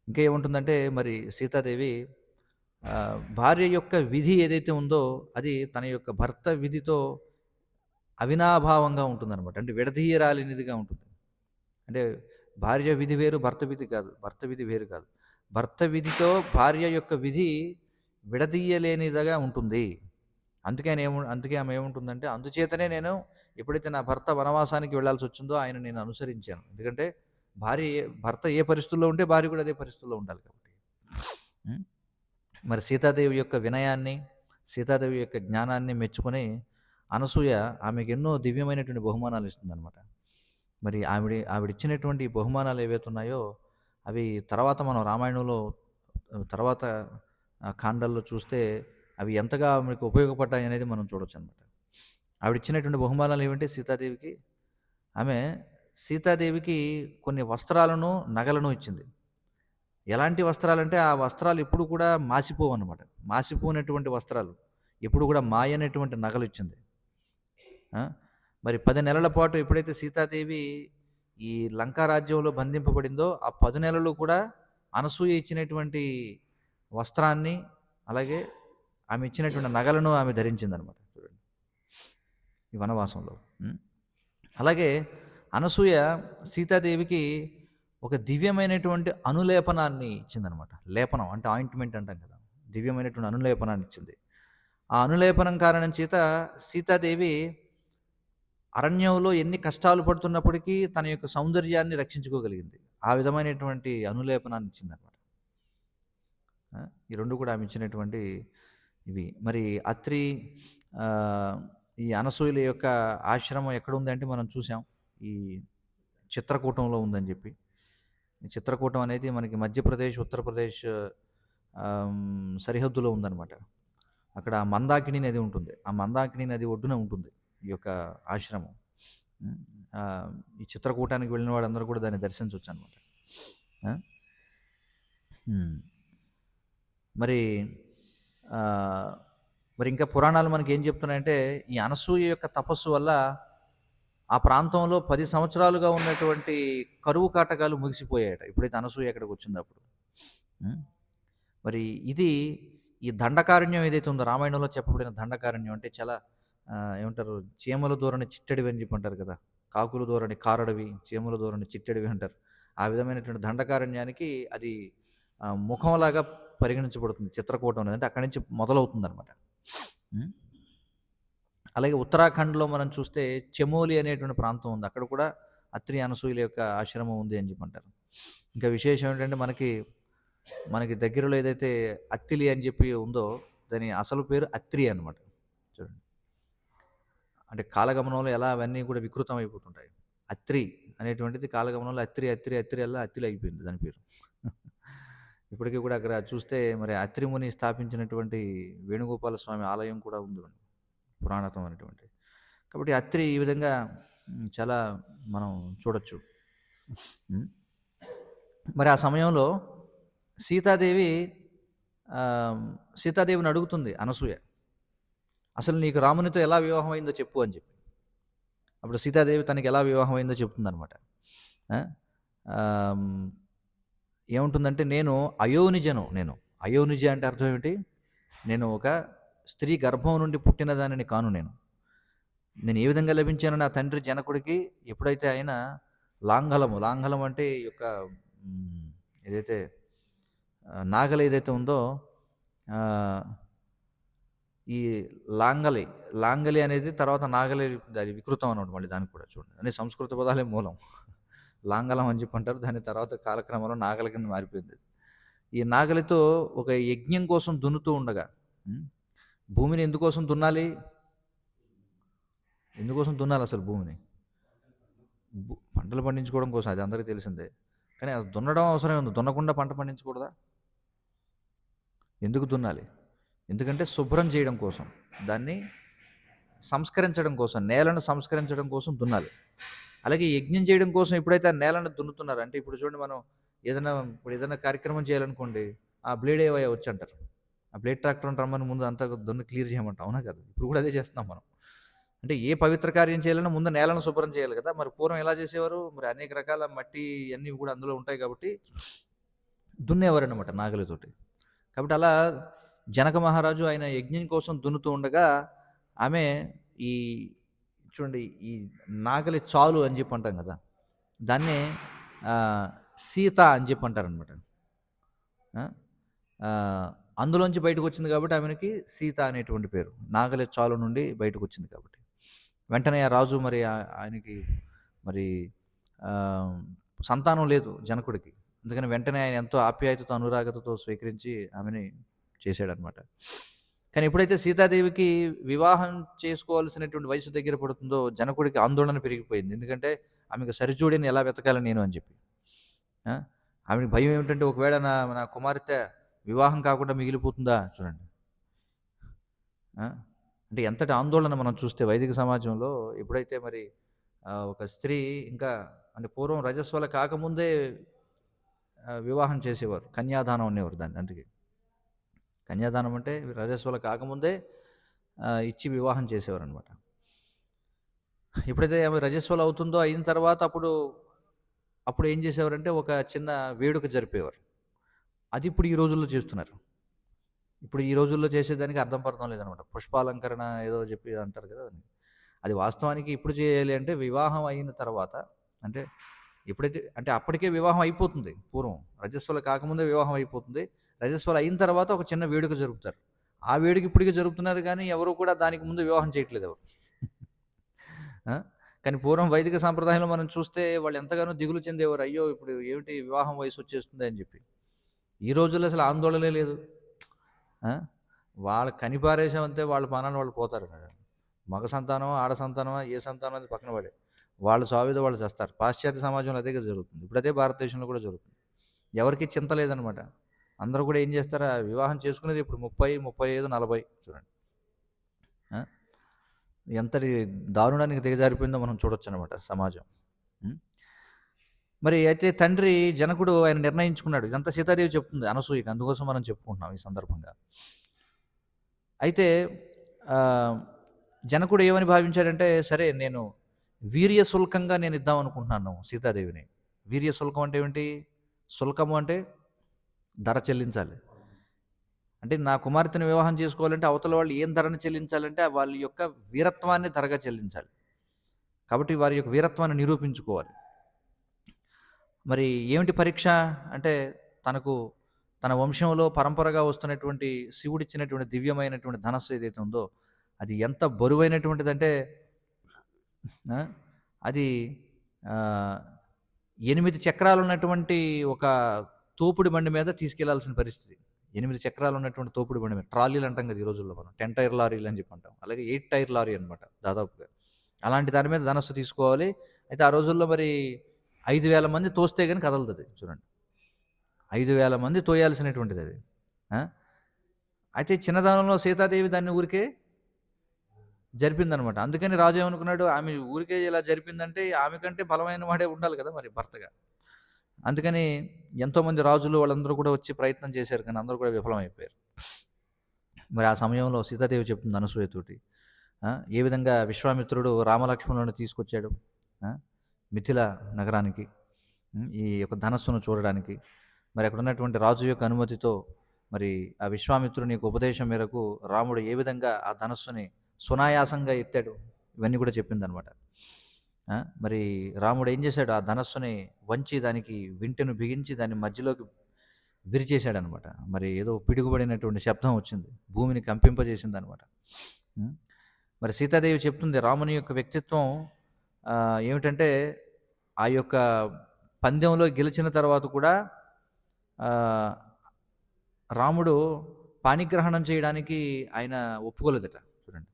ఇంకా ఏముంటుందంటే మరి సీతాదేవి భార్య యొక్క విధి ఏదైతే ఉందో అది తన యొక్క భర్త విధితో అవినాభావంగా ఉంటుందన్నమాట. అంటే విడదీయరాలినిదిగా ఉంటుంది. అంటే భార్య విధి వేరు, భర్త విధి కాదు, భర్త విధి వేరు కాదు. భర్త విధితో భార్య యొక్క విధి విడదీయలేనిదిగా ఉంటుంది. అందుకే ఆమె ఏముంటుందంటే, అందుచేతనే నేను ఎప్పుడైతే నా భర్త వనవాసానికి వెళ్లాల్సి వచ్చిందో ఆయన నేను అనుసరించాను. ఎందుకంటే భర్త ఏ పరిస్థితుల్లో ఉంటే భార్య కూడా అదే పరిస్థితుల్లో ఉండాలి కాబట్టి. మరి సీతాదేవి యొక్క వినయాన్ని, సీతాదేవి యొక్క జ్ఞానాన్ని మెచ్చుకొని అనసూయ ఆమెకు ఎన్నో దివ్యమైనటువంటి బహుమానాలు ఇస్తుందన్నమాట. మరి ఆవిడిచ్చినటువంటి బహుమానాలు ఏవైతే ఉన్నాయో అవి తర్వాత మనం రామాయణంలో తర్వాత కాండాల్లో చూస్తే అవి ఎంతగా ఆమెకు ఉపయోగపడ్డాయి అనేది మనం చూడొచ్చు అనమాట. ఆవిడిచ్చినటువంటి బహుమానాలు ఏమంటే సీతాదేవికి కొన్ని వస్త్రాలను, నగలను ఇచ్చింది. ఎలాంటి వస్త్రాలంటే ఆ వస్త్రాలు ఎప్పుడు కూడా మాసిపోవు అనమాట. మాసిపోయినటువంటి వస్త్రాలు, ఎప్పుడు కూడా మాయనటువంటి నగలు ఇచ్చింది. మరి 10 నెలల పాటు ఎప్పుడైతే సీతాదేవి ఈ లంకా రాజ్యంలో బంధింపబడిందో ఆ 10 నెలలు కూడా అనసూయ ఇచ్చినటువంటి వస్త్రాన్ని, అలాగే ఆమె ఇచ్చినటువంటి నగలను ఆమె ధరించిందనమాట. చూడండి ఈ వనవాసంలో. అలాగే అనసూయ సీతాదేవికి ఒక దివ్యమైనటువంటి అనులేపనాన్ని ఇచ్చిందనమాట. లేపనం అంటే ఆయింట్మెంట్ అంటాం కదా, దివ్యమైనటువంటి అనులేపనాన్ని ఇచ్చింది. ఆ అనులేపనం కారణం చేత సీతాదేవి అరణ్యంలో ఎన్ని కష్టాలు పడుతున్నప్పటికీ తన యొక్క సౌందర్యాన్ని రక్షించుకోగలిగింది. ఆ విధమైనటువంటి అనులేపనాన్ని ఇచ్చిందనమాట. ఈ రెండు కూడా ఆమె ఇచ్చినటువంటి ఇవి. మరి అత్రి ఈ అనసూయల యొక్క ఆశ్రమం ఎక్కడ ఉందంటే మనం చూసాం, ఈ చిత్రకూటంలో ఉందని చెప్పి. ఈ చిత్రకూటం అనేది మనకి మధ్యప్రదేశ్, ఉత్తరప్రదేశ్ సరిహద్దులో ఉందన్నమాట. అక్కడ మందాకిని నది ఉంటుంది. ఆ మందాకిని నది ఒడ్డున ఉంటుంది ఈ యొక్క ఆశ్రమం. ఈ చిత్రకూటానికి వెళ్ళిన వాళ్ళందరూ కూడా దాన్ని దర్శించవచ్చు అనమాట. మరి మరి ఇంకా పురాణాలు మనకేం చెప్తున్నాయంటే, ఈ అనసూయ యొక్క తపస్సు వల్ల ఆ ప్రాంతంలో 10 సంవత్సరాలుగా ఉన్నటువంటి కరువు కాటకాలు ముగిసిపోయాయట. ఎప్పుడైతే అనసూయ అక్కడికొచ్చిందో అప్పుడు. హ్మ్. మరి ఇది ఈ దండకారణ్యం ఏదైతే ఉందో రామాయణంలో చెప్పబడిన దండకారణ్యం అంటే చాలా ఏమంటారు, చీమల దూరని చిట్టడివి అని చెప్పి అంటారు కదా! కాకులు దూరని కారడవి, చీమల దూరని చిట్టడివి అంటారు. ఆ విధమైనటువంటి దండకారణ్యానికి అది ముఖంలాగా పరిగణించబడుతుంది చిత్రకూటం అనేది. అంటే అక్కడి నుంచి మొదలవుతుందనమాట. హ్మ్. అలాగే ఉత్తరాఖండ్‌లో మనం చూస్తే చెమోలి అనేటువంటి ప్రాంతం ఉంది. అక్కడ కూడా అత్రి అనసూయల యొక్క ఆశ్రమం ఉంది అని చెప్పి అంటారు. ఇంకా విశేషం ఏంటంటే మనకి దగ్గరలో ఏదైతే అత్తిలి అని చెప్పి ఉందో దాని అసలు పేరు అత్రి అనమాట. చూడండి. అంటే కాలగమనంలో ఎలా అవన్నీ కూడా వికృతం అయిపోతుంటాయి. అత్రి అనేటువంటిది కాలగమనంలో అత్రి అల్లా అత్తిలి అయిపోయింది దాని పేరు. ఇప్పటికీ కూడా అక్కడ చూస్తే మరి అత్రి ముని స్థాపించినటువంటి వేణుగోపాల స్వామి ఆలయం కూడా ఉంది పురాణతం అనేటువంటి. కాబట్టి అత్రి ఈ విధంగా చాలా మనం చూడొచ్చు. మరి ఆ సమయంలో సీతాదేవి సీతాదేవిని అడుగుతుంది అనసూయ, అసలు నీకు రామునితో ఎలా వివాహం అయిందో చెప్పు అని చెప్పి. అప్పుడు సీతాదేవి తనకి ఎలా వివాహం అయిందో చెప్తుందనమాట. ఏముంటుందంటే నేను అయోనిజ అంటే అర్థం ఏమిటి? నేను ఒక స్త్రీ గర్భం నుండి పుట్టిన దానిని కాను. నేను ఏ విధంగా లభించాను నా తండ్రి జనకుడికి, ఎప్పుడైతే ఆయన లాంఘలం అంటే ఈ యొక్క ఏదైతే నాగలి ఏదైతే ఉందో ఈ లాంగలి అనేది తర్వాత నాగలి అది వికృతం అన్నమాట. మళ్ళీ దానికి కూడా చూడండి, అనే సంస్కృత పదాలే మూలం. లాంగలం అని చెప్పి అంటారు. దాని తర్వాత కాలక్రమంలో నాగలి కింద మారిపోయింది. ఈ నాగలితో ఒక యజ్ఞం కోసం దున్నుతూ ఉండగా, భూమిని ఎందుకోసం దున్నాలి అసలు భూమిని? పంటలు పండించుకోవడం కోసం, అది అందరికీ తెలిసిందే. కానీ అది దున్నడం అవసరం ఉంది. దున్నకుండా పంట పండించకూడదా? ఎందుకు దున్నాలి? ఎందుకంటే శుభ్రం చేయడం కోసం, దాన్ని సంస్కరించడం కోసం, నేలను సంస్కరించడం కోసం దున్నాలి. అలాగే యజ్ఞం చేయడం కోసం ఎప్పుడైతే ఆ నేలను దున్నుతున్నారు అంటే, ఇప్పుడు చూడండి, మనం ఏదైనా కార్యక్రమం చేయాలనుకోండి, ఆ బ్లేడ్ ఏవయ్యా వచ్చి అంటారు. ఆ బ్లేడ్ ట్రాక్టర్ని రమ్మని ముందు అంతా దున్ని క్లియర్ చేయమంటాం, అవునా కదా? ఇప్పుడు కూడా అదే చేస్తున్నాం మనం. అంటే ఏ పవిత్ర కార్యం చేయాలన్నా ముందు నేలను శుభ్రం చేయాలి కదా. మరి పూర్వం ఎలా చేసేవారు? మరి అనేక రకాల మట్టి అన్నీ కూడా అందులో ఉంటాయి కాబట్టి దున్నేవారు అనమాట నాగలితోటి. కాబట్టి అలా జనక మహారాజు ఆయన యజ్ఞం కోసం దున్నుతూ ఉండగా ఆమె ఈ చూడండి, ఈ నాగలి చాలు అని చెప్పి అంటాం కదా, దాన్నే సీత అని చెప్పి అంటారనమాట. అందులోంచి బయటకు వచ్చింది కాబట్టి ఆమెకి సీత అనేటువంటి పేరు, నాగలి చాలు నుండి బయటకు వచ్చింది కాబట్టి. వెంటనే ఆ రాజు మరి ఆయనకి మరి సంతానం లేదు జనకుడికి. అందుకని వెంటనే ఆయన ఎంతో ఆప్యాయతతో అనురాగతతో స్వీకరించి ఆమెని చేశాడనమాట. కానీ ఎప్పుడైతే సీతాదేవికి వివాహం చేసుకోవాల్సినటువంటి వయసు దగ్గర పడుతుందో జనకుడికి ఆందోళన పెరిగిపోయింది. ఎందుకంటే ఆమెకు సరిజోడిని ఎలా వెతకాలి నేను అని చెప్పి. ఆమెకి భయం ఏమిటంటే, ఒకవేళ నా కుమార్తె వివాహం కాకుండా మిగిలిపోతుందా చూడండి. అంటే ఎంతటి ఆందోళన మనం చూస్తే వైదిక సమాజంలో. ఎప్పుడైతే మరి ఒక స్త్రీ ఇంకా అంటే పూర్వం రజస్వల కాకముందే వివాహం చేసేవారు, కన్యాదానం అనేవారు దాన్ని. అందుకే కన్యాదానం అంటే రజస్వల కాకముందే ఇచ్చి వివాహం చేసేవారు అనమాట. ఎప్పుడైతే ఆమె రజస్వల అవుతుందో అయిన తర్వాత అప్పుడు ఏం చేసేవారంటే ఒక చిన్న వేడుక జరిపేవారు. అది ఇప్పుడు ఈ రోజుల్లో చేస్తున్నారు. ఇప్పుడు ఈ రోజుల్లో చేసేదానికి అర్థం పర్థం లేదనమాట. పుష్పాలంకరణ ఏదో చెప్పి అంటారు కదా, అది వాస్తవానికి ఇప్పుడు చేయాలి అంటే వివాహం అయిన తర్వాత. అంటే ఎప్పుడైతే అంటే అప్పటికే వివాహం అయిపోతుంది. పూర్వం రజస్వల కాకముందే వివాహం అయిపోతుంది. రజస్వల అయిన తర్వాత ఒక చిన్న వేడుక జరుపుతారు. ఆ వేడుక ఇప్పటికే జరుపుతున్నారు, కానీ ఎవరు కూడా దానికి ముందు వివాహం చేయట్లేదు ఎవరు. కానీ పూర్వం వైదిక సాంప్రదాయంలో మనం చూస్తే వాళ్ళు ఎంతగానో దిగులు చెందేవారు. అయ్యో ఇప్పుడు ఏమిటి వివాహం వయసు వచ్చేస్తుంది అని చెప్పి. ఈ రోజుల్లో అసలు ఆందోళనే లేదు. వాళ్ళు కనిపారేసామంతే వాళ్ళ పనాన్ని వాళ్ళు పోతారు. మగ సంతానమా ఆడ సంతానమా ఏ సంతానం అది పక్కన పడే వాళ్ళు సావిదో వాళ్ళు చేస్తారు. పాశ్చాత్య సమాజంలో అదే జరుగుతుంది. ఇప్పుడు అదే భారతదేశంలో కూడా జరుగుతుంది. ఎవరికి చింత లేదనమాట. అందరూ కూడా ఏం చేస్తారా, వివాహం చేసుకునేది ఇప్పుడు 30, 35, 40 చూడండి. ఎంతటి దారుణానికి దిగజారిపోయిందో మనం చూడొచ్చు అనమాట సమాజం. మరి అయితే తండ్రి జనకుడు ఆయన నిర్ణయించుకున్నాడు. ఇదంతా సీతాదేవి చెప్తుంది అనసూయకి, అందుకోసం మనం చెప్పుకుంటున్నాం ఈ సందర్భంగా. అయితే ఆహ్, జనకుడు ఏమని భావించాడంటే, సరే నేను వీర్యశుల్కంగా నేను ఇద్దాం అనుకుంటున్నాను సీతాదేవిని. వీర్యశుల్కం అంటే ఏమిటి? శుల్కము అంటే ధర చెల్లించాలి. అంటే నా కుమార్తెను వివాహం చేసుకోవాలంటే అవతల వాళ్ళు ఏం ధరను చెల్లించాలంటే వాళ్ళ యొక్క వీరత్వాన్ని ధరగా చెల్లించాలి. కాబట్టి వారి యొక్క వీరత్వాన్ని నిరూపించుకోవాలి. మరి ఏమిటి పరీక్ష అంటే తనకు తన వంశంలో పరంపరగా వస్తున్నటువంటి శివుడిచ్చినటువంటి దివ్యమైనటువంటి ధనస్సు ఏదైతే ఉందో అది ఎంత బరువైనటువంటిదంటే ఆ, అది ఆ, 8 చక్రాలు ఉన్నటువంటి ఒక తోపుడు బండి మీద తీసుకెళ్లాల్సిన పరిస్థితి. 8 చక్రాలు ఉన్నటువంటి తోపుడు బండి మీద ట్రాలీలు అంటాం కదా ఈ రోజుల్లో మనం 10 టైర్ లారీలు అని చెప్పి అంటాం. అలాగే 8 టైర్ లారీ అనమాట దాదాపుగా. అలాంటి దాని మీద ధనస్సు తీసుకోవాలి. అయితే ఆ రోజుల్లో మరి 5,000 మంది తోస్తే గాని కదలదది చూడండి. 5,000 మంది తోయాల్సినటువంటిదది. ఆ! అయితే చిన్నతనంలో సీతాదేవి దాన్ని ఊరికే జరిపిందనమాట. అందుకని రాజు ఏమనుకున్నాడు, ఆమె ఊరికే ఇలా జరిపిందంటే ఆమె కంటే బలమైన వాడే ఉండాలి కదా మరి భర్తగా. అందుకని ఎంతోమంది రాజులు వాళ్ళందరూ కూడా వచ్చి ప్రయత్నం చేశారు. కానీ అందరూ కూడా విఫలమైపోయారు. మరి ఆ సమయంలో సీతాదేవి చెప్తుంది అనసూయతోటి. ఏ విధంగా విశ్వామిత్రుడు రామలక్ష్మణులను తీసుకొచ్చాడు. ఆ! మిథిల నగరానికి. ఈ యొక్క ధనస్సును చూడడానికి. మరి అక్కడ ఉన్నటువంటి రాజు యొక్క అనుమతితో మరి ఆ విశ్వామిత్రుని యొక్క ఉపదేశం మేరకు రాముడు ఏ విధంగా ఆ ధనస్సుని సునాయాసంగా ఎత్తాడు ఇవన్నీ కూడా చెప్పిందనమాట. మరి రాముడు ఏం చేశాడు ఆ ధనస్సుని వంచి దానికి వింటెను బిగించి దాన్ని మధ్యలోకి విరిచేశాడనమాట. మరి ఏదో పిడుగుబడినటువంటి శబ్దం వచ్చింది. భూమిని కంపింపజేసిందనమాట. ఉం. మరి సీతాదేవి చెప్తుంది రాముని యొక్క వ్యక్తిత్వం ఏమిటంటే ఆ యొక్క పందెంలో గెలిచిన తర్వాత కూడా రాముడు పాణిగ్రహణం చేయడానికి ఆయన ఒప్పుకోలేదట చూడండి.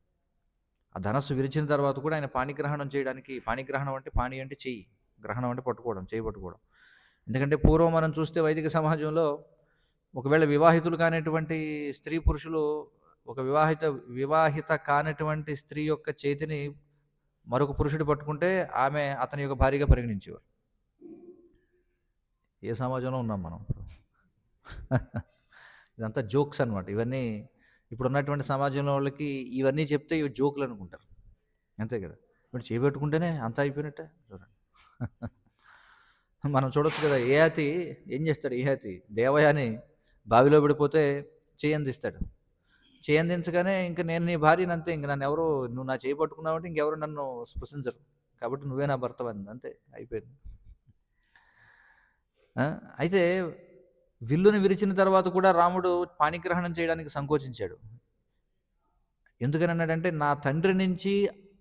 ఆ ధనస్సు విరిచిన తర్వాత కూడా ఆయన పాణిగ్రహణం చేయడానికి, పాణిగ్రహణం అంటే పాణి అంటే చెయ్యి, గ్రహణం అంటే పట్టుకోవడం, చేయి పట్టుకోవడం. ఎందుకంటే పూర్వం మనం చూస్తే వైదిక సమాజంలో ఒకవేళ వివాహితులు కానిటువంటి స్త్రీ పురుషులు ఒక వివాహిత కానటువంటి స్త్రీ యొక్క చేతిని మరొక పురుషుడు పట్టుకుంటే ఆమె అతని యొక్క భార్యగా పరిగణించేవారు. ఏ సమాజంలో ఉన్నాం మనం? ఇదంతా జోక్స్ అనమాట. ఇవన్నీ ఇప్పుడు ఉన్నటువంటి సమాజంలో వాళ్ళకి ఇవన్నీ చెప్తే ఇవి జోకులు అనుకుంటారు. అంతే కదా! ఇప్పుడు చేపెట్టుకుంటేనే అంతా అయిపోయినట్టే చూడండి. మనం చూడొచ్చు కదా! యయాతి ఏం చేస్తాడు? యయాతి దేవయాని బావిలో పడిపోతే చేయందిస్తాడు. చేయందించగానే ఇంక నేను నీ భార్యని అంతే, ఇంక నన్ను ఎవరు, నువ్వు నా చేయి పట్టుకున్నావంటే ఇంకెవరు నన్ను స్పృశించరు. కాబట్టి నువ్వే నా భర్తవని అంతే అయిపోయింది. అయితే విల్లుని విరిచిన తర్వాత కూడా రాముడు పాణిగ్రహణం చేయడానికి సంకోచించాడు. ఎందుకని అన్నాడంటే నా తండ్రి నుంచి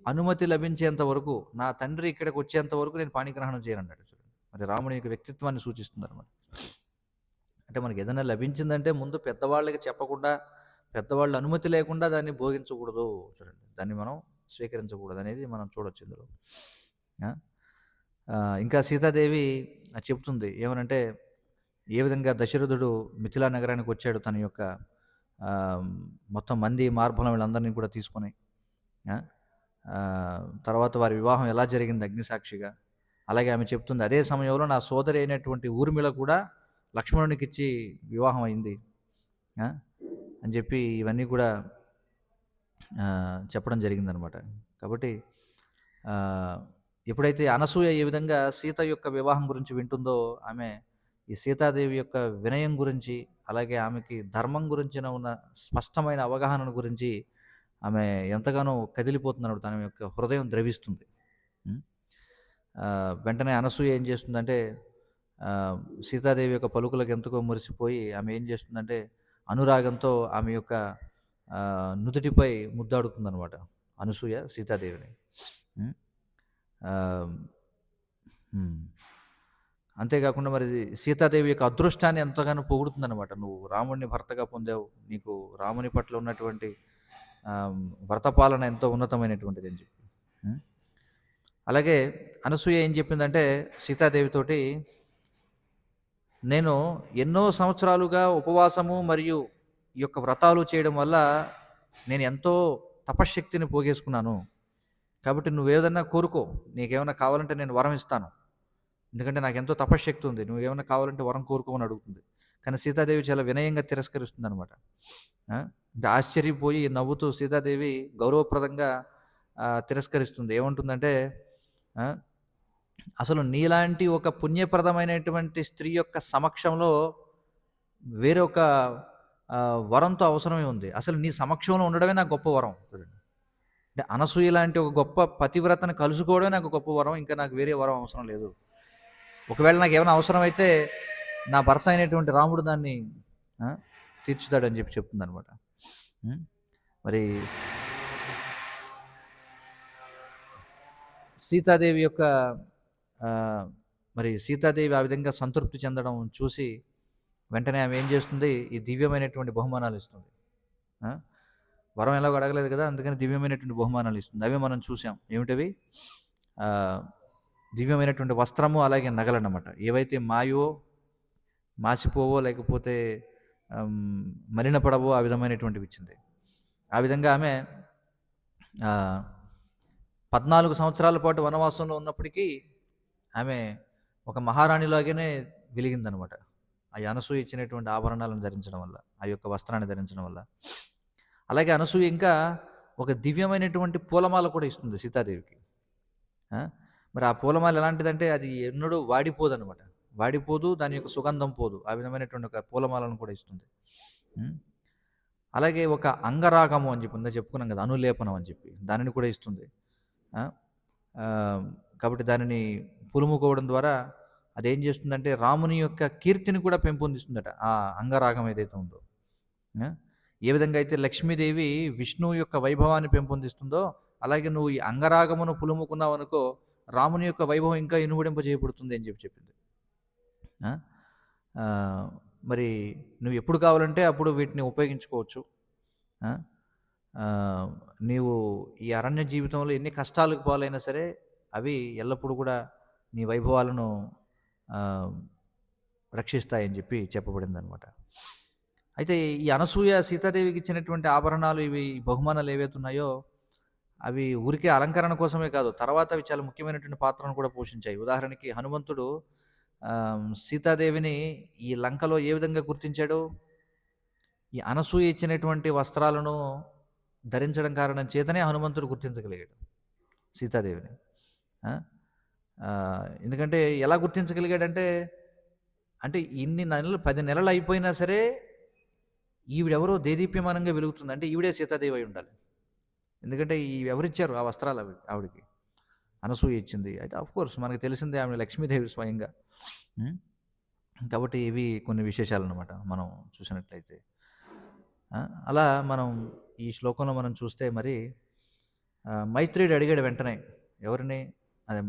అనుమతి లభించేంత వరకు, నా తండ్రి ఇక్కడికి వచ్చేంత వరకు నేను పాణిగ్రహణం చేయనన్నాడు. మరి రాముని యొక్క వ్యక్తిత్వాన్ని సూచిస్తుంది అనమాట. అంటే మనకి ఏదైనా లభించిందంటే ముందు పెద్దవాళ్ళకి చెప్పకుండా, పెద్దవాళ్ళ అనుమతి లేకుండా దాన్ని భోగించకూడదు చూడండి. దాన్ని మనం స్వీకరించకూడదు అనేది మనం చూడొచ్చు ఇందులో. ఇంకా సీతాదేవి చెప్తుంది ఏమనంటే ఏ విధంగా దశరథుడు మిథిలా నగరానికి వచ్చాడు తన యొక్క మొత్తం మంది మార్బలం వీళ్ళందరినీ కూడా తీసుకొని, తర్వాత వారి వివాహం ఎలా జరిగింది అగ్నిసాక్షిగా. అలాగే ఆమె చెప్తుంది అదే సమయంలో నా సోదరి అయినటువంటి ఊర్మిళ కూడా లక్ష్మణునికి ఇచ్చి వివాహం అయింది అని చెప్పి ఇవన్నీ కూడా చెప్పడం జరిగిందనమాట. కాబట్టి ఎప్పుడైతే అనసూయ ఏ విధంగా సీత యొక్క వివాహం గురించి వింటుందో ఆమె ఈ సీతాదేవి యొక్క వినయం గురించి, అలాగే ఆమెకి ధర్మం గురించిన ఉన్న స్పష్టమైన అవగాహన గురించి ఆమె ఎంతగానో కదిలిపోతున్నాడు. తన యొక్క హృదయం ద్రవిస్తుంది. వెంటనే అనసూయ ఏం చేస్తుందంటే సీతాదేవి యొక్క పలుకులకు ఎంతకో మురిసిపోయి ఆమె ఏం చేస్తుందంటే అనురాగంతో ఆమె యొక్క నుదుటిపై ముద్దాడుతుందనమాట అనసూయ సీతాదేవిని. అంతేకాకుండా మరి సీతాదేవి యొక్క అదృష్టాన్ని ఎంతగానో పొగుడుతుందనమాట. నువ్వు రాముడిని భర్తగా పొందావు, నీకు రాముని పట్ల ఉన్నటువంటి వ్రతపాలన ఎంతో ఉన్నతమైనటువంటిది అని చెప్పి. అలాగే అనసూయ ఏం చెప్పిందంటే సీతాదేవితోటి, నేను ఎన్నో సంవత్సరాలుగా ఉపవాసము మరియు ఈ యొక్క వ్రతాలు చేయడం వల్ల నేను ఎంతో తపశ్శక్తిని పోగేసుకున్నాను. కాబట్టి నువ్వేదన్నా కోరుకో, నీకేమైనా కావాలంటే నేను వరం ఇస్తాను. ఎందుకంటే నాకు ఎంతో తపశ్శక్తి ఉంది, నువ్వేమైనా కావాలంటే వరం కోరుకోమని అడుగుతుంది. కానీ సీతాదేవి చాలా వినయంగా తిరస్కరిస్తుందనమాట. అంటే ఆశ్చర్యపోయి నవ్వుతూ సీతాదేవి గౌరవప్రదంగా తిరస్కరిస్తుంది. ఏమంటుందంటే ఆ! అసలు నీలాంటి ఒక పుణ్యప్రదమైనటువంటి స్త్రీ యొక్క సమక్షంలో వేరొక వరంతో అవసరమే ఉంది. అసలు నీ సమక్షంలో ఉండడమే నాకు గొప్ప వరం. చూడండి. అంటే అనసూయ లాంటి ఒక గొప్ప పతివ్రతను కలుసుకోవడమే నాకు గొప్ప వరం. ఇంకా నాకు వేరే వరం అవసరం లేదు. ఒకవేళ నాకేమైనా అవసరమైతే నా భర్త అయినటువంటి రాముడు దాన్ని తీర్చుతాడని చెప్తుందనమాట. మరి సీతాదేవి యొక్క మరి సీతాదేవి ఆ విధంగా సంతృప్తి చెందడం చూసి వెంటనే ఆమె ఏం చేస్తుంది, ఈ దివ్యమైనటువంటి బహుమానాలు ఇస్తుంది. వరం ఎలాగో అడగలేదు కదా, అందుకని దివ్యమైనటువంటి బహుమానాలు ఇస్తుంది. అవి మనం చూసాం. ఏమిటవి? దివ్యమైనటువంటి వస్త్రము, అలాగే నగలన్నమాట. ఏవైతే మాసిపోవో లేకపోతే మలినపడవో ఆ విధమైనటువంటివి ఇచ్చింది. ఆ విధంగా ఆమె 14 సంవత్సరాల పాటు వనవాసంలో ఉన్నప్పటికీ ఆమె ఒక మహారాణిలాగానే వెలిగిందనమాట. ఆ అనసూయ ఇచ్చినటువంటి ఆభరణాలను ధరించడం వల్ల, ఆ యొక్క వస్త్రాన్ని ధరించడం వల్ల. అలాగే అనసూయ ఇంకా ఒక దివ్యమైనటువంటి పూలమాల కూడా ఇస్తుంది సీతాదేవికి. మరి ఆ పూలమాల ఎలాంటిదంటే అది ఎన్నడూ వాడిపోదనమాట. వాడిపోదు, దాని యొక్క సుగంధం పోదు. ఆ విధమైనటువంటి ఒక పూలమాలను కూడా ఇస్తుంది. అలాగే ఒక అంగరాగము అని చెప్పి చెప్పుకున్నాం కదా, అనులేపనం అని చెప్పి, దానిని కూడా ఇస్తుంది. కాబట్టి దానిని పులుముకోవడం ద్వారా అదేం చేస్తుందంటే రాముని యొక్క కీర్తిని కూడా పెంపొందిస్తుందట ఆ అంగరాగం ఏదైతే ఉందో. ఏ విధంగా అయితే లక్ష్మీదేవి విష్ణువు యొక్క వైభవాన్ని పెంపొందిస్తుందో, అలాగే నువ్వు ఈ అంగరాగమును పులుముకున్నావు అనుకో, రాముని యొక్క వైభవం ఇంకా ఇనుమడింపజేయబడుతుంది అని చెప్పింది. మరి నువ్వు ఎప్పుడు కావాలంటే అప్పుడు వీటిని ఉపయోగించుకోవచ్చు. నీవు ఈ అరణ్య జీవితంలో ఎన్ని కష్టాలకు పాలైనా సరే అవి ఎల్లప్పుడూ కూడా నీ వైభవాలను రక్షిస్తాయని చెప్పి చెప్పబడింది అనమాట. అయితే ఈ అనసూయ సీతాదేవికి ఇచ్చినటువంటి ఆభరణాలు, ఇవి బహుమానాలు ఏవైతే ఉన్నాయో అవి ఊరికే అలంకరణ కోసమే కాదు, తర్వాత అవి చాలా ముఖ్యమైనటువంటి పాత్రను కూడా పోషించాయి. ఉదాహరణకి హనుమంతుడు సీతాదేవిని ఈ లంకలో ఏ విధంగా గుర్తించాడు? ఈ అనసూయ ఇచ్చినటువంటి వస్త్రాలను ధరించడం కారణం చేతనే హనుమంతుడు గుర్తించగలిగాడు సీతాదేవిని. ఎందుకంటే ఎలా గుర్తించగలిగాడంటే, అంటే ఇన్ని నెలలు 10 నెలలు అయిపోయినా సరే ఈవిడెవరో దేదీప్యమానంగా వెలుగుతుంది అంటే ఈవిడే సీతాదేవి అయి ఉండాలి. ఎందుకంటే ఎవరిచ్చారు ఆ వస్త్రాలు? ఆవిడికి అనసూయ ఇచ్చింది. అయితే ఆఫ్కోర్స్ మనకు తెలిసిందే ఆమె లక్ష్మీదేవి స్వయంగా. కాబట్టి ఇవి కొన్ని విశేషాలు అన్నమాట మనం చూసినట్లయితే. అలా మనం ఈ శ్లోకంలో మనం చూస్తే మరి మైత్రేయుడు అడిగాడు వెంటనే ఎవరిని? అదే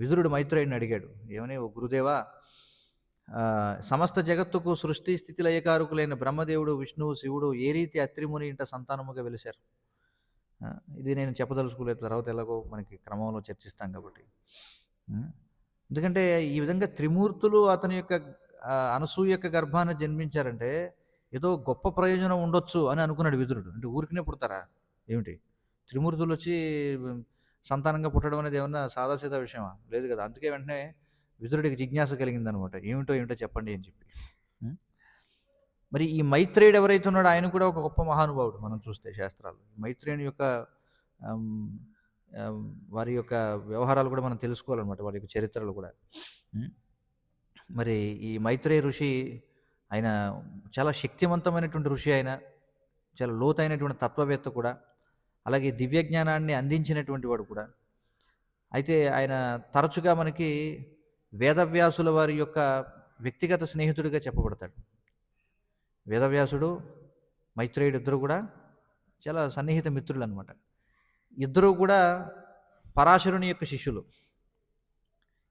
విదురుడు మైత్రేయుడిని అడిగాడు. ఏమని? ఓ గురుదేవా, సమస్త జగత్తుకు సృష్టి స్థితి లయకారకులైన బ్రహ్మదేవుడు, విష్ణువు, శివుడు ఏ రీతి అత్రిముని ఇంట సంతానముగా వెలిశారు? ఇది నేను చెప్పదలుచుకోలేదు, తర్వాత ఎలాగో మనకి క్రమంలో చర్చిస్తాం కాబట్టి. ఎందుకంటే ఈ విధంగా త్రిమూర్తులు అతని యొక్క అనసూయ యొక్క గర్భాన్ని జన్మించారంటే ఏదో గొప్ప ప్రయోజనం ఉండొచ్చు అని అనుకున్నాడు విదురుడు. అంటే ఊరికనే పుడతారా ఏమిటి? త్రిమూర్తులు వచ్చి సంతానంగా పుట్టడం అనేది ఏమన్నా సాదాసీదా విషయమా? లేదు కదా. అందుకే వెంటనే విదురుడికి జిజ్ఞాస కలిగిందనమాట. ఏమిటో చెప్పండి అని చెప్పి. మరి ఈ మైత్రేయుడు ఎవరైతే ఉన్నాడో ఆయన కూడా ఒక గొప్ప మహానుభావుడు. మనం చూస్తే శాస్త్రాలు మైత్రేయుని యొక్క వారి యొక్క వ్యవహారాలు కూడా మనం తెలుసుకోవాలన్నమాట, వారి యొక్క చరిత్రలు కూడా. మరి ఈ మైత్రేయ ఋషి ఆయన చాలా శక్తివంతమైనటువంటి ఋషి, ఆయన చాలా లోతైనటువంటి తత్వవేత్త కూడా, అలాగే దివ్య జ్ఞానాన్ని అందించినటువంటి వాడు కూడా. అయితే ఆయన తరచుగా మనకి వేదవ్యాసుల వారి యొక్క వ్యక్తిగత స్నేహితుడిగా చెప్పబడతాడు. వేదవ్యాసుడు, మైత్రేయుడు ఇద్దరు కూడా చాలా సన్నిహిత మిత్రులు అనమాట. ఇద్దరు కూడా పరాశరుని యొక్క శిష్యులు,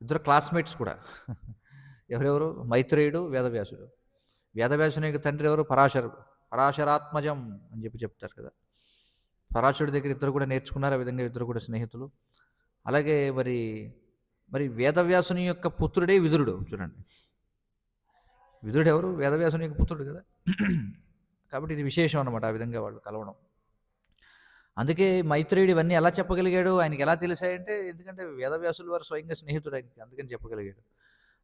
ఇద్దరు క్లాస్మేట్స్ కూడా. ఎవరెవరు? మైత్రేయుడు, వేదవ్యాసుడు. వేదవ్యాసుని యొక్క తండ్రి ఎవరు? పరాశరుడు. పరాశరాత్మజం అని చెప్తారు కదా. పరాశరుడి దగ్గర ఇద్దరు కూడా నేర్చుకున్నారు. ఆ విధంగా ఇద్దరు కూడా స్నేహితులు. అలాగే మరి వేదవ్యాసుని యొక్క పుత్రుడే విదురుడు. చూడండి, విదురుడు ఎవరు? వేదవ్యాసుని యొక్క పుత్రుడు కదా. కాబట్టి ఇది విశేషం అన్నమాట ఆ విధంగా వాళ్ళు కలవడం. అందుకే మైత్రేయుడు ఇవన్నీ ఎలా చెప్పగలిగాడు, ఆయనకి ఎలా తెలిసాయంటే ఎందుకంటే వేదవ్యాసుల వారు స్వయంగా స్నేహితుడు ఆయనకి, అందుకని చెప్పగలిగాడు.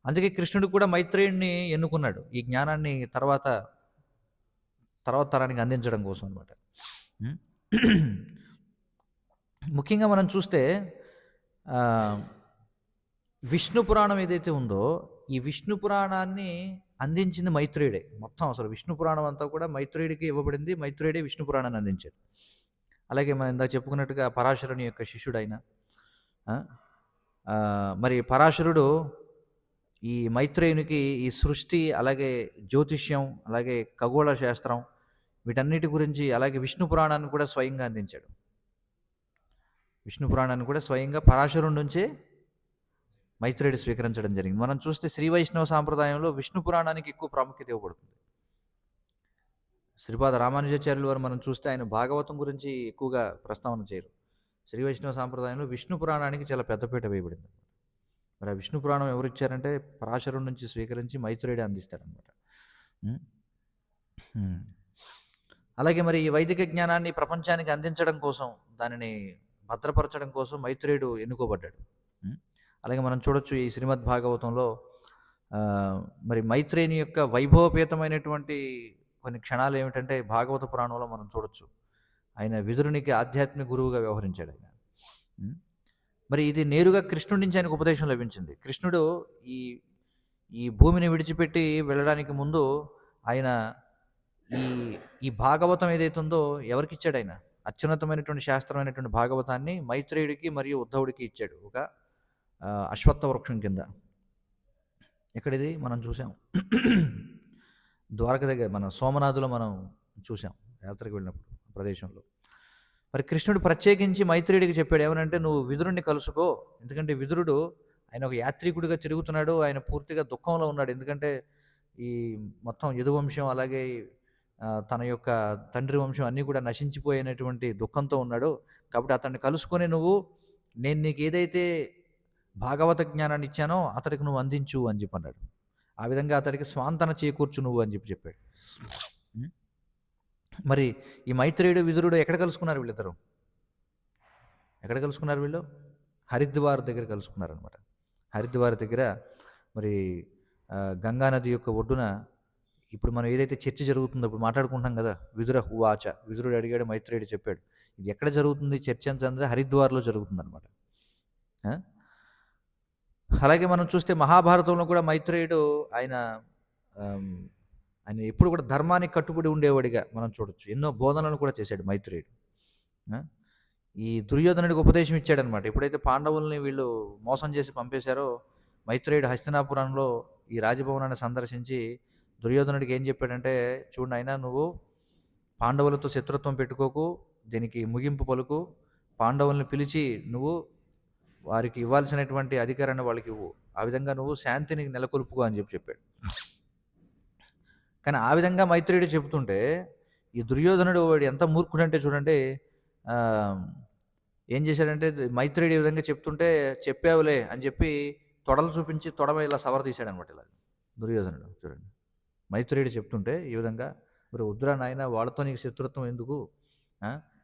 అందుకే కృష్ణుడు కూడా మైత్రేయుడిని ఎన్నుకున్నాడు. ఈ జ్ఞానాన్ని తర్వాత తర్వాత తరానికి అందించడం కోసం అనమాట. హ్మ్. ముఖ్యంగా మనం చూస్తే ఆహ్, విష్ణు పురాణం ఏదైతే ఉందో, ఈ విష్ణు పురాణాన్ని అందించింది మైత్రేయుడే. మొత్తం అసలు విష్ణు పురాణం అంతా కూడా మైత్రేయుడికి ఇవ్వబడింది. మైత్రేయుడే విష్ణు పురాణాన్ని అందించాడు. అలాగే మనం ఇందాక చెప్పుకున్నట్టుగా పరాశరుని యొక్క శిష్యుడైన ఆ! మరి పరాశరుడు ఈ మైత్రేయునికి ఈ సృష్టి, అలాగే జ్యోతిష్యం, అలాగే ఖగోళ శాస్త్రం వీటన్నిటి గురించి, అలాగే విష్ణు పురాణాన్ని కూడా స్వయంగా అందించాడు. విష్ణు పురాణాన్ని కూడా స్వయంగా పరాశరుడి నుంచే మైత్రేయుడు స్వీకరించడం జరిగింది. మనం చూస్తే శ్రీ వైష్ణవ సాంప్రదాయంలో విష్ణు పురాణానికి ఎక్కువ ప్రాముఖ్యత ఇవ్వబడుతుంది. శ్రీపాద రామానుజాచార్యుల వారు మనం చూస్తే ఆయన భాగవతం గురించి ఎక్కువగా ప్రస్తావన చేయరు. శ్రీ వైష్ణవ సాంప్రదాయంలో విష్ణు పురాణానికి చాలా పెద్దపీట వేయబడింది. మరి ఆ విష్ణు పురాణం ఎవరిచ్చారంటే పరాశరుడి నుంచి స్వీకరించి మైత్రేయుడే అందిస్తాడనమాట. హ్మ్. హ్మ్. అలాగే మరి ఈ వైదిక జ్ఞానాన్ని ప్రపంచానికి అందించడం కోసం, దానిని భద్రపరచడం కోసం మైత్రేయుడు ఎన్నుకోబడ్డాడు. హ్మ్. అలాగే మనం చూడొచ్చు ఈ శ్రీమద్ భాగవతంలో ఆహ్, మరి మైత్రేయుని యొక్క వైభవపేతమైనటువంటి కొన్ని క్షణాలు ఏమిటంటే భాగవత పురాణంలో మనం చూడొచ్చు. ఆయన విదురునికి ఆధ్యాత్మిక గురువుగా వ్యవహరించాడాయన. హ్మ్. మరి ఇది నేరుగా కృష్ణుడి నుంచి ఆయనకు ఉపదేశం లభించింది. కృష్ణుడు ఈ ఈ భూమిని విడిచిపెట్టి వెళ్ళడానికి ముందు ఆయన ఈ ఈ భాగవతం ఏదైతే ఉందో ఎవరికిచ్చాడాయన? అత్యున్నతమైనటువంటి శాస్త్రమైనటువంటి భాగవతాన్ని మైత్రేయుడికి మరియు ఉద్ధవుడికి ఇచ్చాడు. ఒక అశ్వత్థ వృక్షం కింద. ఎక్కడిది మనం చూసాం. ద్వారక దగ్గర మన సోమనాథులో మనం చూసాం యాత్రకు వెళ్ళినప్పుడు ప్రదేశంలో. మరి కృష్ణుడు ప్రత్యేకించి మైత్రేయుడికి చెప్పాడు ఏమనంటే, నువ్వు విదురుడిని కలుసుకో. ఎందుకంటే విదురుడు ఆయన ఒక యాత్రికుడిగా తిరుగుతున్నాడు. ఆయన పూర్తిగా దుఃఖంలో ఉన్నాడు. ఎందుకంటే ఈ మొత్తం యదువంశం, అలాగే తన యొక్క తండ్రి వంశం అన్నీ కూడా నశించిపోయినటువంటి దుఃఖంతో ఉన్నాడు. కాబట్టి అతన్ని కలుసుకొని నువ్వు, నేను నీకు ఏదైతే భాగవత జ్ఞానాన్ని ఇచ్చానో అతడికి నువ్వు అందించు అని చెప్పన్నాడు. ఆ విధంగా అతడికి స్వాంతన చేకూర్చు నువ్వు అని చెప్పాడు. హ్మ్. మరి ఈ మైత్రేయుడు విదురుడు ఎక్కడ కలుసుకున్నారు వీళ్ళిద్దరు? ఎక్కడ కలుసుకున్నారు వీళ్ళు? హరిద్వార్ దగ్గర కలుసుకున్నారనమాట. హరిద్వార్ దగ్గర మరి గంగా నది యొక్క ఒడ్డున ఇప్పుడు మనం ఏదైతే చర్చ జరుగుతుందో ఇప్పుడు మాట్లాడుకుంటున్నాం కదా, విదుర ఉవాచ, విదురుడు అడిగాడు, మైత్రేయుడు చెప్పాడు. ఇది ఎక్కడ జరుగుతుంది చర్చ అంటే హరిద్వార్లో జరుగుతుందనమాట. అలాగే మనం చూస్తే మహాభారతంలో కూడా మైత్రేయుడు ఆయన ఆయన ఎప్పుడు కూడా ధర్మానికి కట్టుబడి ఉండేవాడిగా మనం చూడొచ్చు. ఎన్నో బోధనలు కూడా చేశాడు మైత్రేయుడు. ఈ దుర్యోధనుడికి ఉపదేశం ఇచ్చాడనమాట. ఎప్పుడైతే పాండవుల్ని వీళ్ళు మోసం చేసి పంపేశారో, మైత్రేయుడు హస్తినాపురంలో ఈ రాజభవనాన్ని సందర్శించి దుర్యోధనుడికి ఏం చెప్పాడంటే, చూడు నాయనా, నువ్వు పాండవులతో శత్రుత్వం పెట్టుకోకు, దీనికి ముగింపు పలుకు, పాండవుల్ని పిలిచి నువ్వు వారికి ఇవ్వాల్సినటువంటి అధికారాన్ని వాళ్ళకి ఇవ్వు, ఆ విధంగా నువ్వు శాంతిని నెలకొల్పుకో అని చెప్పాడు. కానీ ఆ విధంగా మైత్రేయుడు చెబుతుంటే, ఈ దుర్యోధనుడు వాడు ఎంత మూర్ఖుడంటే చూడండి, ఏం చేశాడంటే మైత్రేయుడు ఈ విధంగా చెప్తుంటే, చెప్పావులే అని చెప్పి తొడలు చూపించి తొడమ ఇలా సవర తీశాడనమాట. ఇలా దుర్యోధనుడు చూడండి, మైత్రేయుడు చెప్తుంటే ఈ విధంగా, మరి వద్దురా నాయన, వాళ్ళతో నీకు శత్రుత్వం ఎందుకు,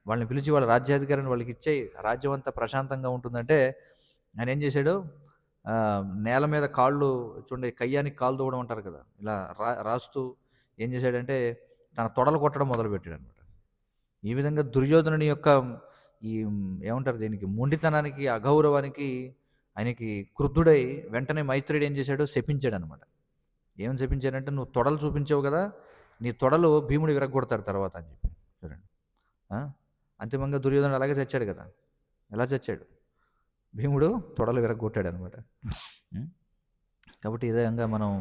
వాళ్ళని పిలిచి వాళ్ళ రాజ్యాధికారాన్ని వాళ్ళకి ఇచ్చేయి, రాజ్యం అంతా ప్రశాంతంగా ఉంటుందంటే, ఆయన ఏం చేశాడు, నేల మీద కాళ్ళు చూడండి, కయ్యానికి కాళ్ళు దూవడం అంటారు కదా, ఇలా రాస్తూ ఏం చేశాడంటే తన తొడలు కొట్టడం మొదలుపెట్టాడు అనమాట. ఈ విధంగా దుర్యోధనుని యొక్క ఈ ఏమంటారు దీనికి, మొండితనానికి, అగౌరవానికి ఆయనకి క్రుద్ధుడై వెంటనే మైత్రేయుడు ఏం చేశాడు, శపించాడు అనమాట. ఏమని శపించాడంటే, నువ్వు తొడలు చూపించావు కదా, నీ తొడలు భీముడు విరగొడతాడు తర్వాత అని చెప్పి. చూడండి, అంతిమంగా దుర్యోధనుడు అలాగే చచ్చాడు కదా. ఎలా చచ్చాడు? భీముడు తొడలు విరగొట్టాడు అనమాట. కాబట్టి ఈ విధంగా మనం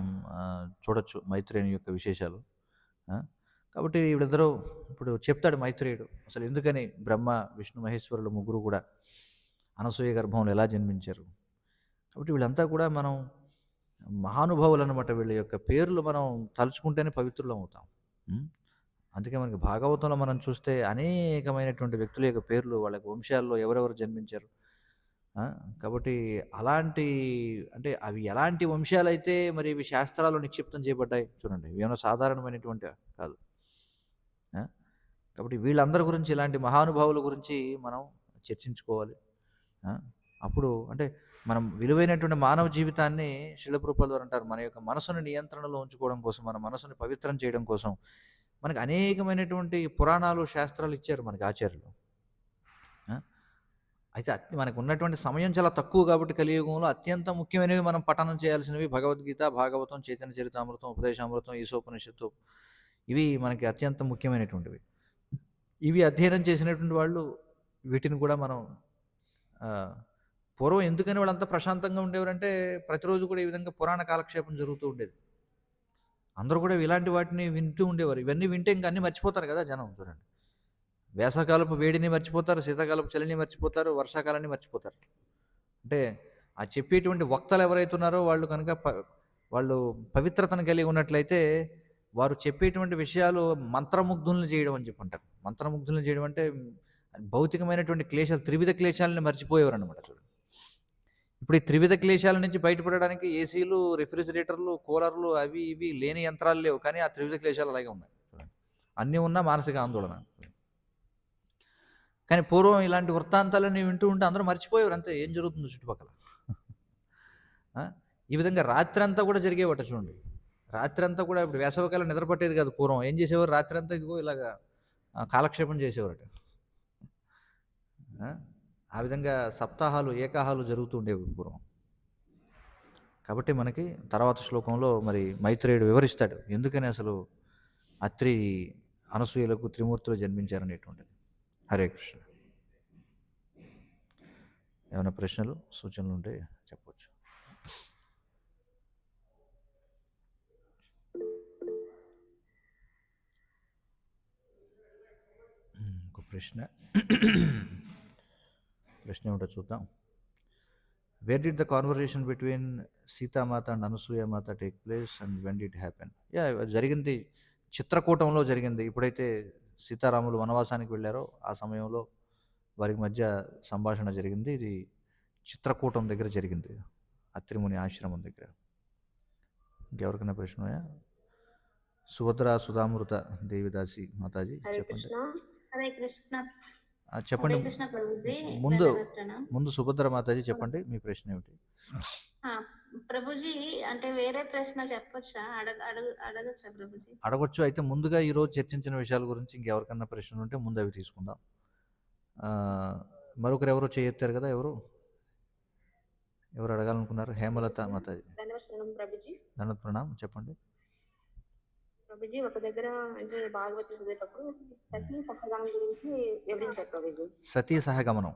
చూడొచ్చు మైత్రేయుని యొక్క విశేషాలు. కాబట్టి వీళ్ళిద్దరూ ఇప్పుడు చెప్తాడు మైత్రేయుడు, అసలు ఎందుకని బ్రహ్మ, విష్ణు, మహేశ్వరులు ముగ్గురు కూడా అనసూయ గర్భంలో ఎలా జన్మించారు. కాబట్టి వీళ్ళంతా కూడా మనం మహానుభావులు అనమాట. వీళ్ళ యొక్క పేర్లు మనం తలుచుకుంటేనే పవిత్రులం అవుతాం. అందుకే మనకి భాగవతంలో మనం చూస్తే అనేకమైనటువంటి వ్యక్తుల యొక్క పేర్లు, వాళ్ళ వంశాల్లో ఎవరెవరు జన్మించారు. కాబట్టి అలాంటి, అంటే అవి ఎలాంటి వంశాలైతే మరి ఇవి శాస్త్రాలు నిక్షిప్తం చేయబడ్డాయి చూడండి, ఏమైనా సాధారణమైనటువంటి కాదు. కాబట్టి వీళ్ళందరి గురించి, ఇలాంటి మహానుభావుల గురించి మనం చర్చించుకోవాలి. అప్పుడు అంటే మనం విలువైనటువంటి మానవ జీవితాన్ని శిల ప్రభుపాదుల వారు అంటారు, మన యొక్క మనసుని నియంత్రణలో ఉంచుకోవడం కోసం, మన మనసుని పవిత్రం చేయడం కోసం మనకు అనేకమైనటువంటి పురాణాలు, శాస్త్రాలు ఇచ్చారు మనకి ఆచార్యులు. ఆ! అయితే మనకు ఉన్నటువంటి సమయం చాలా తక్కువ కాబట్టి కలియుగంలో అత్యంత ముఖ్యమైనవి మనం పఠనం చేయాల్సినవి భగవద్గీత, భాగవతం, చైతన్య చరితామృతం, ఉపదేశామృతం, ఈశోపనిషత్తు, ఇవి మనకి అత్యంత ముఖ్యమైనటువంటివి. ఇవి అధ్యయనం చేసినటువంటి వాళ్ళు వీటిని కూడా మనం పూర్వం ఎందుకని వాళ్ళంతా ప్రశాంతంగా ఉండేవారంటే ప్రతిరోజు కూడా ఈ విధంగా పురాణ కాలక్షేపం జరుగుతూ ఉండేది. అందరూ కూడా ఇలాంటి వాటిని వింటూ ఉండేవారు. ఇవన్నీ వింటే ఇంక అన్నీ మర్చిపోతారు కదా జనం. చూడండి, వేసవకాలపు వేడిని మర్చిపోతారు, శీతాకాలపు చలిని మర్చిపోతారు, వర్షాకాలాన్ని మర్చిపోతారు. అంటే ఆ చెప్పేటువంటి వక్తలు ఎవరైతే ఉన్నారో వాళ్ళు కనుక వాళ్ళు పవిత్రతను కలిగి ఉన్నట్లయితే వారు చెప్పేటువంటి విషయాలు మంత్రముగ్ధుల్ని చేయడం అని చెప్పి అంటారు. మంత్రముగ్ధుల్ని చేయడం అంటే భౌతికమైనటువంటి క్లేశాలు, త్రివిధ క్లేశాలని మర్చిపోయేవారు అనమాట. చూడండి, ఇప్పుడు ఈ త్రివిధ క్లేశాల నుంచి బయటపడడానికి ఏసీలు, రిఫ్రిజిరేటర్లు, కూలర్లు, అవి ఇవి లేని యంత్రాలు లేవు. కానీ ఆ త్రివిధ క్లేశాలు అలాగే ఉన్నాయి. అన్నీ ఉన్నా మానసిక ఆందోళన. కానీ పూర్వం ఇలాంటి వృత్తాంతాలన్నీ వింటూ ఉంటే అందరూ మర్చిపోయేవారు అంతే, ఏం జరుగుతుందో చుట్టుపక్కల. ఈ విధంగా రాత్రి అంతా కూడా జరిగేవట. చూడండి, రాత్రి అంతా కూడా ఇప్పుడు వేసవికాలం నిద్రపట్టేది కాదు. పూర్వం ఏం చేసేవారు, రాత్రి అంతా ఇదిగో ఇలాగా కాలక్షేపం చేసేవారట. ఆ విధంగా సప్తాహాలు, ఏకాహాలు జరుగుతూ ఉండేవి పూర్వం. కాబట్టి మనకి తర్వాత శ్లోకంలో మరి మైత్రేయుడు వివరిస్తాడు ఎందుకని అసలు అత్రి అనసూయలకు త్రిమూర్తులు జన్మించారనేటువంటిది. హరే కృష్ణ. ఏమైనా ప్రశ్నలు, సూచనలు ఉంటే చెప్పవచ్చు. ఒక ప్రశ్న ఏమిటో చూద్దాం. Where did the conversation between Sitamata and Anasuyamata take place and when did happen? జరిగింది చిత్రకూటంలో జరిగింది. ఇప్పుడైతే సీతారాములు వనవాసానికి వెళ్ళారో ఆ సమయంలో వారికి మధ్య సంభాషణ జరిగింది. ఇది చిత్రకూటం దగ్గర జరిగింది, అత్రిముని ఆశ్రమం దగ్గర. ఇంకెవరికైనా ప్రశ్న? సుభద్ర సుధామృత దేవిదాసి మాతాజీ చెప్పండి. చెప్పండి. ముందు సుభద్ర మాతాజీ చెప్పండి, మీ ప్రశ్న ఏమిటి?
ప్రభుజీ, అంటే వేరే ప్రశ్న చెప్పొచ్చా? అడగొచ్చా ప్రభుజీ?
అడగొచ్చు. అయితే ముందుగా ఈరోజు చర్చించిన విషయాల గురించి ఇంకెవరికన్నా ప్రశ్నలు ఉంటే ముందు అవి తీసుకుందాం. మరొకరు ఎవరో చేయెత్తారు కదా, ఎవరు అడగాలనుకున్నారు? హేమలత మాతాజీ. ధన్యవాద ప్రణాం. చెప్పండి
ప్రభుజీ. ఒక దగ్గర అంటే భాగవతం చదివేటప్పుడు సతీ సహగమనం గురించి వివరించారు ప్రభుజీ.
సతీ సహగమనం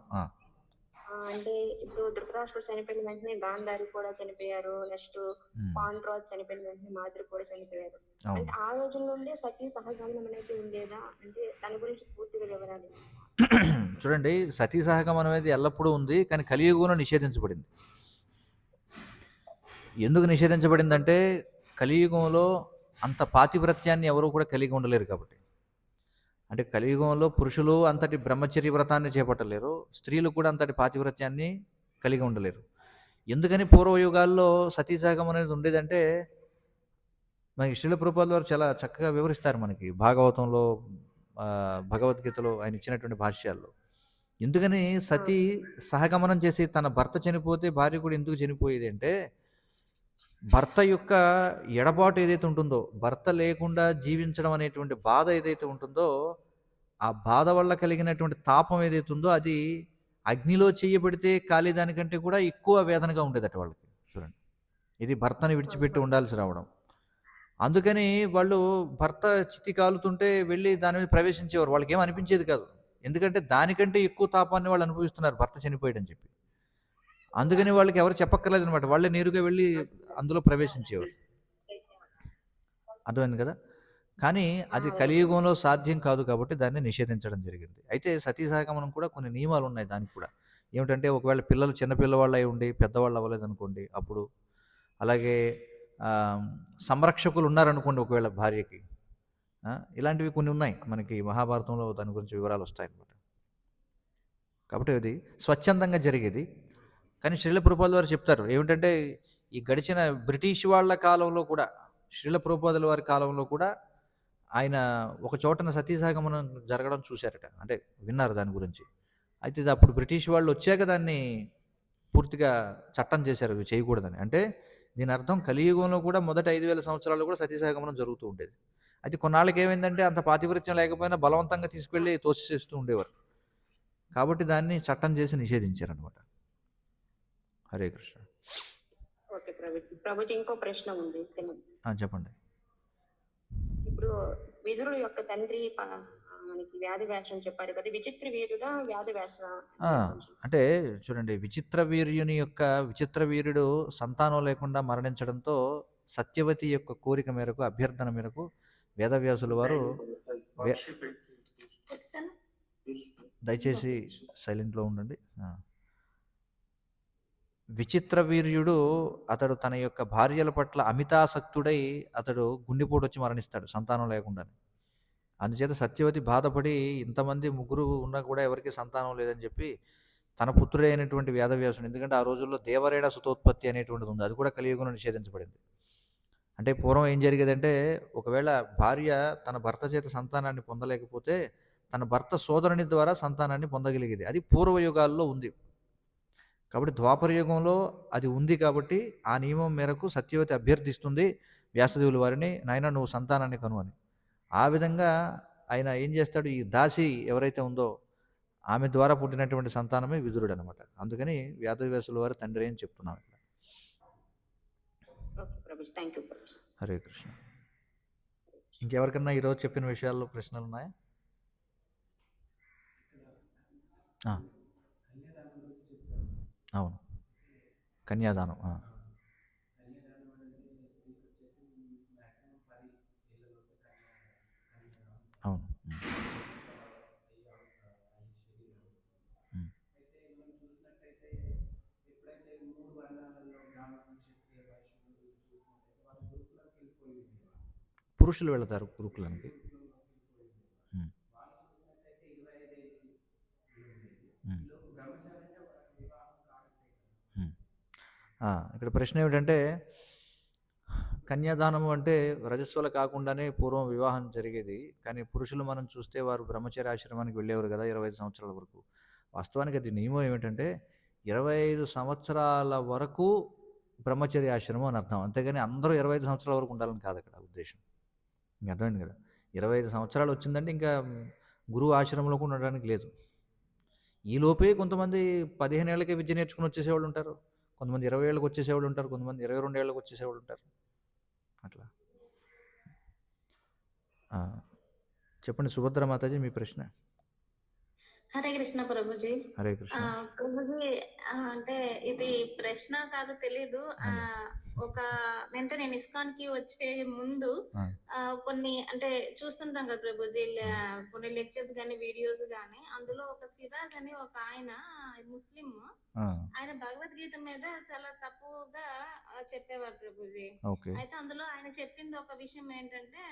అంటే ఇప్పుడు ధృతరాష్ట్రుడు చనిపోయిన వెంటనే గాంధారి కూడా చనిపోయారు, నెక్స్ట్ పాండురాజు చనిపోయిన వెంటనే మాదిరి కూడా చనిపోయారు. అంటే ఆ రోజుల నుండే సతీ సహగమనం అనేది ఉండేదా? అంటే దాని గురించి పూర్తిగా వివరాలు.
చూడండి, సతీ సహగమనం అనేది ఎల్లప్పుడూ ఉంది, కానీ కలియుగంలో నిషేధించబడింది. ఎందుకు నిషేధించబడిందంటే కలియుగంలో అంత పాతివ్రత్యాన్ని ఎవరు కూడా కలిగి ఉండలేరు కాబట్టి. అంటే కలియుగంలో పురుషులు అంతటి బ్రహ్మచర్య వ్రతాన్ని చేపట్టలేరు, స్త్రీలు కూడా అంతటి పాతివ్రత్యాన్ని కలిగి ఉండలేరు. ఎందుకని పూర్వయుగాల్లో సతీసాగం అనేది ఉండేదంటే మనకి శ్రీల ప్రభుపాదుల వారు చాలా చక్కగా వివరిస్తారు మనకి భాగవతంలో, భగవద్గీతలో ఆయన ఇచ్చినటువంటి భాష్యాల్లో. ఎందుకని సతీ సహగమనం చేసి తన భర్త చనిపోతే భార్య కూడా ఎందుకు చనిపోయేది అంటే, భర్త యొక్క ఎడబాటు ఏదైతే ఉంటుందో, భర్త లేకుండా జీవించడం అనేటువంటి బాధ ఏదైతే ఉంటుందో, ఆ బాధ వల్ల కలిగినటువంటి తాపం ఏదైతే ఉందో అది అగ్నిలో చేయబడితే కాలేదానికంటే కూడా ఎక్కువ వేదనగా ఉండేదట వాళ్ళకి. చూడండి, ఇది భర్తని విడిచిపెట్టి ఉండాల్సి రావడం. అందుకని వాళ్ళు భర్త చితి కాలుతుంటే వెళ్ళి దాని మీద ప్రవేశించేవారు. వాళ్ళకి ఏం అనిపించేది కాదు, ఎందుకంటే దానికంటే ఎక్కువ తాపాన్ని వాళ్ళు అనుభవిస్తున్నారు భర్త చనిపోయాడని చెప్పి. అందుకని వాళ్ళకి ఎవరు చెప్పక్కర్లేదు అనమాట, వాళ్ళే నేరుగా వెళ్ళి అందులో ప్రవేశించేవారు. అర్థమైంది కదా. కానీ అది కలియుగంలో సాధ్యం కాదు కాబట్టి దాన్ని నిషేధించడం జరిగింది. అయితే సతీ సహగమనం కూడా కొన్ని నియమాలు ఉన్నాయి దానికి కూడా. ఏమిటంటే ఒకవేళ పిల్లలు చిన్నపిల్లవాళ్ళు అయి ఉండి పెద్దవాళ్ళు అవ్వలేదు అనుకోండి అప్పుడు, అలాగే సంరక్షకులు ఉన్నారనుకోండి ఒకవేళ భార్యకి, ఇలాంటివి కొన్ని ఉన్నాయి మనకి మహాభారతంలో, దాని గురించి వివరాలు వస్తాయన్నమాట. కాబట్టి అది స్వచ్ఛందంగా జరిగేది. కానీ శ్రీల ప్రభుపాదుల వారు చెప్తారు ఏమిటంటే, ఈ గడిచిన బ్రిటిష్ వాళ్ళ కాలంలో కూడా, శ్రీల ప్రభుపాదుల వారి కాలంలో కూడా ఆయన ఒక చోటన సతీసాగమనం జరగడం చూశారట, అంటే విన్నారు దాని గురించి. అయితే ఇది అప్పుడు బ్రిటిష్ వాళ్ళు వచ్చాక దాన్ని పూర్తిగా చట్టం చేశారు ఇవి చేయకూడదని. అంటే దీని అర్థం కలియుగంలో కూడా మొదటి 5000 సంవత్సరాల్లో కూడా సతీ సహగమనం జరుగుతూ ఉండేది. అయితే కొన్నాళ్ళకి ఏమైందంటే అంత పాతివ్రత్యం లేకపోయినా బలవంతంగా తీసుకెళ్ళి తోసేస్తూ ఉండేవారు. కాబట్టి దాన్ని చట్టం చేసి నిషేధించారనమాట. హరే కృష్ణ.
ఓకే ప్రభుజీ. ప్రభుజీ ఇంకో ప్రశ్న ఉంది.
చెప్పండి.
ఇప్పుడు విదురుడు యొక్క తండ్రి మనకి వ్యాధి వ్యాసం చెప్పారు కదా, విచిత్ర వీరుడా వ్యాధి వ్యాస
అంటే చూడండి, విచిత్ర వీరుడు సంతానం లేకుండా మరణించడంతో సత్యవతి యొక్క కోరిక మేరకు, అభ్యర్థన మేరకు వేదవ్యాసుల వారు దయచేసి సైలెంట్లో ఉండండి. విచిత్ర వీర్యుడు అతడు తన యొక్క భార్యల పట్ల అమితాసక్తుడై అతడు గుండెపోటు వచ్చి మరణిస్తాడు సంతానం లేకుండా. అందుచేత సత్యవతి బాధపడి ఇంతమంది ముగ్గురు ఉన్నా కూడా ఎవరికి సంతానం లేదని చెప్పి తన పుత్రుడే అయినటువంటి వేదవ్యాసుడు, ఎందుకంటే ఆ రోజుల్లో దేవరేణ సుతోత్పత్తి అనేటువంటిది ఉంది, అది కూడా కలియుగంలో నిషేధించబడింది. అంటే పూర్వం ఏం జరిగేదంటే, ఒకవేళ భార్య తన భర్త చేత సంతానాన్ని పొందలేకపోతే తన భర్త సోదరుని ద్వారా సంతానాన్ని పొందగలిగేది. అది పూర్వయుగాల్లో ఉంది. కాబట్టి ద్వాపర యుగంలో అది ఉంది కాబట్టి ఆ నియమం మేరకు సత్యవతి అభ్యర్థిస్తుంది వ్యాసదేవుల వారిని, నాయన నువ్వు సంతానాన్ని కను అని. ఆ విధంగా ఆయన ఏం చేస్తాడు, ఈ దాసి ఎవరైతే ఉందో ఆమె ద్వారా పుట్టినటువంటి సంతానమే విదురుడు అనమాట. అందుకని వేదవ్యాసుల వారి తండ్రి అని చెప్తున్నాను. హరే కృష్ణ. ఇంకెవరికన్నా ఈరోజు చెప్పిన విషయాల్లో ప్రశ్నలు ఉన్నాయా? అవును, కన్యాదానం. అవును. పురుషులు వెళతారు గురుకులానికి. ఇక్కడ ప్రశ్న ఏమిటంటే, కన్యాదానము అంటే రజస్వల కాకుండానే పూర్వం వివాహం జరిగేది, కానీ పురుషులు మనం చూస్తే వారు బ్రహ్మచర్య ఆశ్రమానికి వెళ్ళేవారు కదా 25 సంవత్సరాల వరకు. వాస్తవానికి అది నియమం ఏమిటంటే 25 సంవత్సరాల వరకు బ్రహ్మచర్య ఆశ్రమం అని అర్థం. అంతేగాని అందరూ 25 సంవత్సరాల వరకు ఉండాలని కాదు అక్కడ ఉద్దేశం. ఇంక అర్థమైంది కదా. 25 సంవత్సరాలు వచ్చిందంటే ఇంకా గురువు ఆశ్రమంలో కూడా ఉండడానికి లేదు. ఈలోపే కొంతమంది 15 ఏళ్ళకే విద్య నేర్చుకుని వచ్చేసేవాళ్ళు ఉంటారు, కొంతమంది 20 ఏళ్ళకి వచ్చేసేవాళ్ళు ఉంటారు, కొంతమంది 22 ఏళ్ళకి వచ్చేసేవాళ్ళు ఉంటారు. అట్లా. చెప్పండి సుభద్ర మాతాజీ, మీ ప్రశ్న.
హరే కృష్ణ ప్రభుజీ.
హరే కృష్ణ
ప్రభుజీ. అంటే ఇది ప్రశ్న కాదు తెలీదు. ఒక అంటే నేను ఇస్కాన్ కి వచ్చే ముందు కొన్ని అంటే చూస్తుంటాం కదా ప్రభుజీ, కొన్ని లెక్చర్స్ గానీ వీడియోస్ గానీ, అందులో ఒక సిరాజ్ అని ఒక ఆయన ముస్లిం, ఆయన భగవద్గీత మీద చాలా తప్పుగా చెప్పేవారు ప్రభుజీ. అయితే అందులో ఆయన చెప్పింది ఒక విషయం ఏంటంటే,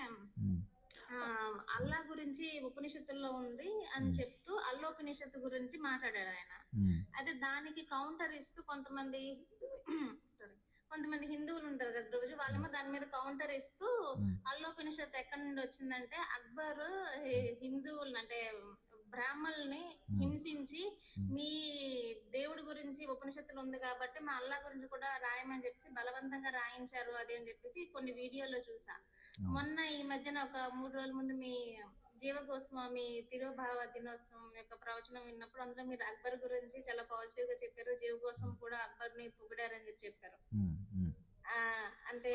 అల్లా గురించి ఉపనిషత్తుల్లో ఉంది అని చెప్తూ అల్లోపనిషత్తు గురించి మాట్లాడాడు ఆయన. అయితే దానికి కౌంటర్ ఇస్తూ కొంతమంది హిందువులు ఉంటారు కదా రోజు, వాళ్ళేమో దాని మీద కౌంటర్ ఇస్తూ అల్లోపనిషత్తు ఎక్కడి నుండి వచ్చిందంటే, అక్బర్ హిందువులు అంటే బ్రాహ్మణుల్ని హింసించి మీ దేవుడి గురించి ఉపనిషత్తులు ఉంది కాబట్టి మా అల్లా గురించి కూడా రాయమని చెప్పేసి బలవంతంగా రాయించారు అది అని చెప్పేసి కొన్ని వీడియోలో చూసా. మొన్న ఈ మధ్యన ఒక 3 రోజుల ముందు మీ జీవగోస్వామి తిరుభావ దినోత్సవం యొక్క ప్రవచనం విన్నప్పుడు అందులో మీరు అక్బర్ గురించి చాలా పాజిటివ్ గా చెప్పారు. జీవగోస్వామి కూడా అక్బర్ ని పొగిడారని చెప్పారు. అంటే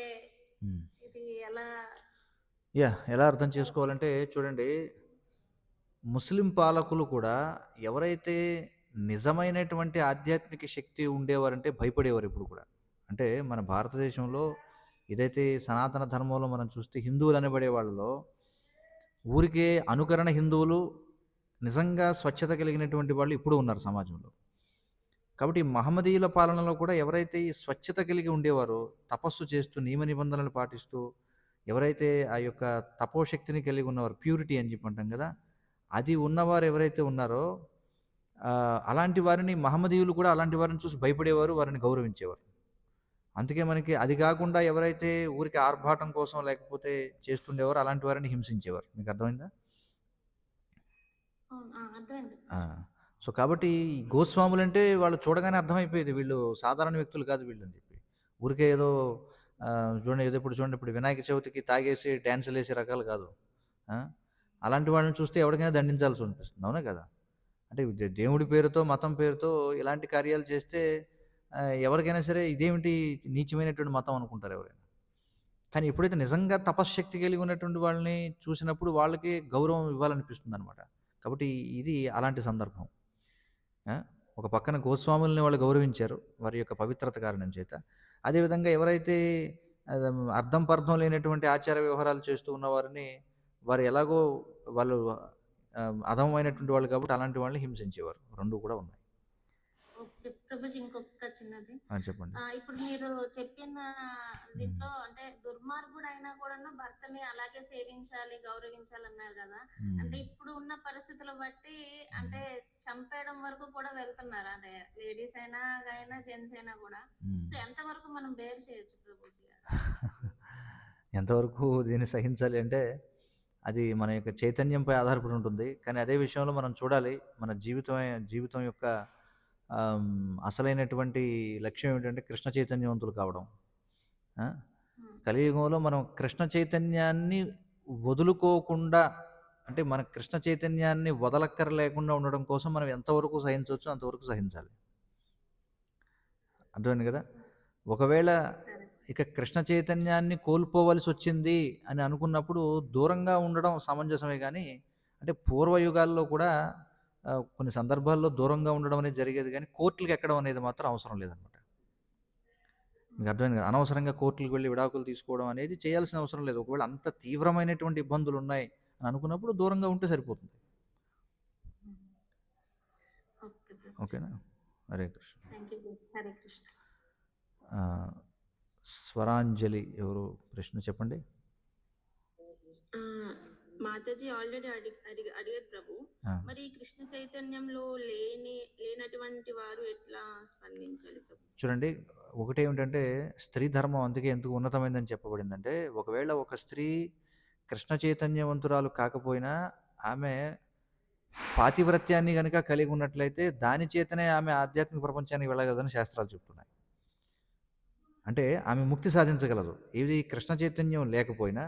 ఇది
ఎలా అర్థం చేసుకోవాలంటే, చూడండి, ముస్లిం పాలకులు కూడా ఎవరైతే నిజమైనటువంటి ఆధ్యాత్మిక శక్తి ఉండేవారంటే భయపడేవారు ఎప్పుడు కూడా. అంటే మన భారతదేశంలో ఏదైతే సనాతన ధర్మంలో మనం చూస్తే హిందువులు అనబడే వాళ్ళలో ఊరికే అనుకరణ హిందువులు, నిజంగా స్వచ్ఛత కలిగినటువంటి వాళ్ళు ఇప్పుడు ఉన్నారు సమాజంలో. కాబట్టి మహమ్మదీయుల పాలనలో కూడా ఎవరైతే ఈ స్వచ్ఛత కలిగి ఉండేవారో, తపస్సు చేస్తూ నియమ నిబంధనలు పాటిస్తూ ఎవరైతే ఆ యొక్క తపోశక్తిని కలిగి ఉన్నవారు, ప్యూరిటీ అని చెప్పి అంటాం కదా, అది ఉన్నవారు ఎవరైతే ఉన్నారో అలాంటి వారిని మహమ్మదీయులు కూడా అలాంటి వారిని చూసి భయపడేవారు, వారిని గౌరవించేవారు. అందుకే మనకి అది కాకుండా ఎవరైతే ఊరికి ఆర్భాటం కోసం లేకపోతే చేస్తుండేవారు అలాంటి వారిని హింసించేవారు. మీకు అర్థమైందా? సో కాబట్టి ఈ గోస్వాములంటే వాళ్ళు చూడగానే అర్థమైపోయేది వీళ్ళు సాధారణ వ్యక్తులు కాదు వీళ్ళు అని చెప్పి. ఊరికే ఏదో చూడండి ఏదో ఇప్పుడు చూడండి ఇప్పుడు వినాయక చవితికి తాగేసి డ్యాన్సులేసే రకాలు కాదు. ఆ! అలాంటి వాళ్ళని చూస్తే ఎవడికైనా దండించాల్సి అనిపిస్తుంది. అవునా కదా! అంటే దేవుడి పేరుతో, మతం పేరుతో ఇలాంటి కార్యాలు చేస్తే ఎవరికైనా సరే ఇదేమిటి నీచమైనటువంటి మతం అనుకుంటారు ఎవరైనా. కానీ ఎప్పుడైతే నిజంగా తపశ్శక్తి కలిగి ఉన్నటువంటి వాళ్ళని చూసినప్పుడు వాళ్ళకి గౌరవం ఇవ్వాలనిపిస్తుందనమాట. కాబట్టి ఇది అలాంటి సందర్భం. ఆ! ఒక పక్కన గోస్వాములని వాళ్ళు గౌరవించారు. వారి యొక్క పవిత్రత కారణం చేత. అదేవిధంగా ఎవరైతే అర్థం పర్థం లేనటువంటి ఆచార వ్యవహారాలు చేస్తూ ఉన్నవారిని వారు ఎలాగో వాళ్ళు అధమమైనటువంటి వాళ్ళు కాబట్టి అలాంటి వాళ్ళని హింసించేవారు. 2 కూడా ఉన్నాయి.
ఓకే. ప్రభుజీ ఇంకొక చిన్నది.
చెప్పండి.
ఇప్పుడు మీరు చెప్పిన దీంట్లో అంటే దుర్మార్గుడైనా కూడాను భర్తని అలాగే సేవించాలి, గౌరవించాలన్నారు గదా! అంటే ఇప్పుడు ఉన్న పరిస్థితులు బట్టి అంటే చంపేయడం వరకు కూడా వెళ్తున్నారు. అదే లేడీస్ అయినా జెంట్స్ అయినా గూడా. సో ఎంతవరకు మనం బేర్ చేయొచ్చు ప్రభుజీ గారు?
ఎంతవరకు దీన్ని సహించాలి అంటే అది మన యొక్క చైతన్యంపై ఆధారపడి ఉంటుంది. కానీ అదే విషయంలో మనం చూడాలి మన జీవితం యొక్క అసలైనటువంటి లక్ష్యం ఏమిటంటే కృష్ణ చైతన్యవంతులు కావడం. కలియుగంలో మనం కృష్ణ చైతన్యాన్ని వదులుకోకుండా అంటే మన కృష్ణ చైతన్యాన్ని వదలక్కర లేకుండా ఉండడం కోసం మనం ఎంతవరకు సహించవచ్చో అంతవరకు సహించాలి. అర్థమైంది కదా! ఒకవేళ ఇక కృష్ణ చైతన్యాన్ని కోల్పోవలసి వచ్చింది అని అనుకున్నప్పుడు దూరంగా ఉండడం సమంజసమే కానీ అంటే పూర్వయుగాల్లో కూడా కొన్ని సందర్భాల్లో దూరంగా ఉండడం అనేది జరిగేది కానీ కోర్టులకు ఎక్కడం అనేది మాత్రం అవసరం లేదనమాట. మీకు అర్థమైంది కదా! అనవసరంగా కోర్టులకు వెళ్ళి విడాకులు తీసుకోవడం అనేది చేయాల్సిన అవసరం లేదు. ఒకవేళ అంత తీవ్రమైనటువంటి ఇబ్బందులు ఉన్నాయి అని అనుకున్నప్పుడు దూరంగా ఉంటే సరిపోతుంది. ఓకేనా? హరే కృష్ణ.
హరే కృష్ణ.
స్వరాంజలి ఎవరు ప్రశ్న చెప్పండి.
మాతాజీ ఆల్రెడీ అడిగారు ప్రభు. మరి కృష్ణ చైతన్యంలో లేనటువంటి వారు ఎట్లా స్పందించాలి ప్రభు?
చూడండి ఒకటేమిటంటే స్త్రీ ధర్మం అందుకే ఎందుకు ఉన్నతమైందని చెప్పబడిందంటే ఒకవేళ ఒక స్త్రీ కృష్ణ చైతన్యవంతురాలు కాకపోయినా ఆమె పాతివ్రత్యాన్ని కనుక కలిగి ఉన్నట్లయితే దాని చేతనే ఆమె ఆధ్యాత్మిక ప్రపంచానికి వెళ్ళగలదని శాస్త్రాలు చెప్తున్నాయి. అంటే ఆమె ముక్తి సాధించగలదు. ఇది కృష్ణ చైతన్యం లేకపోయినా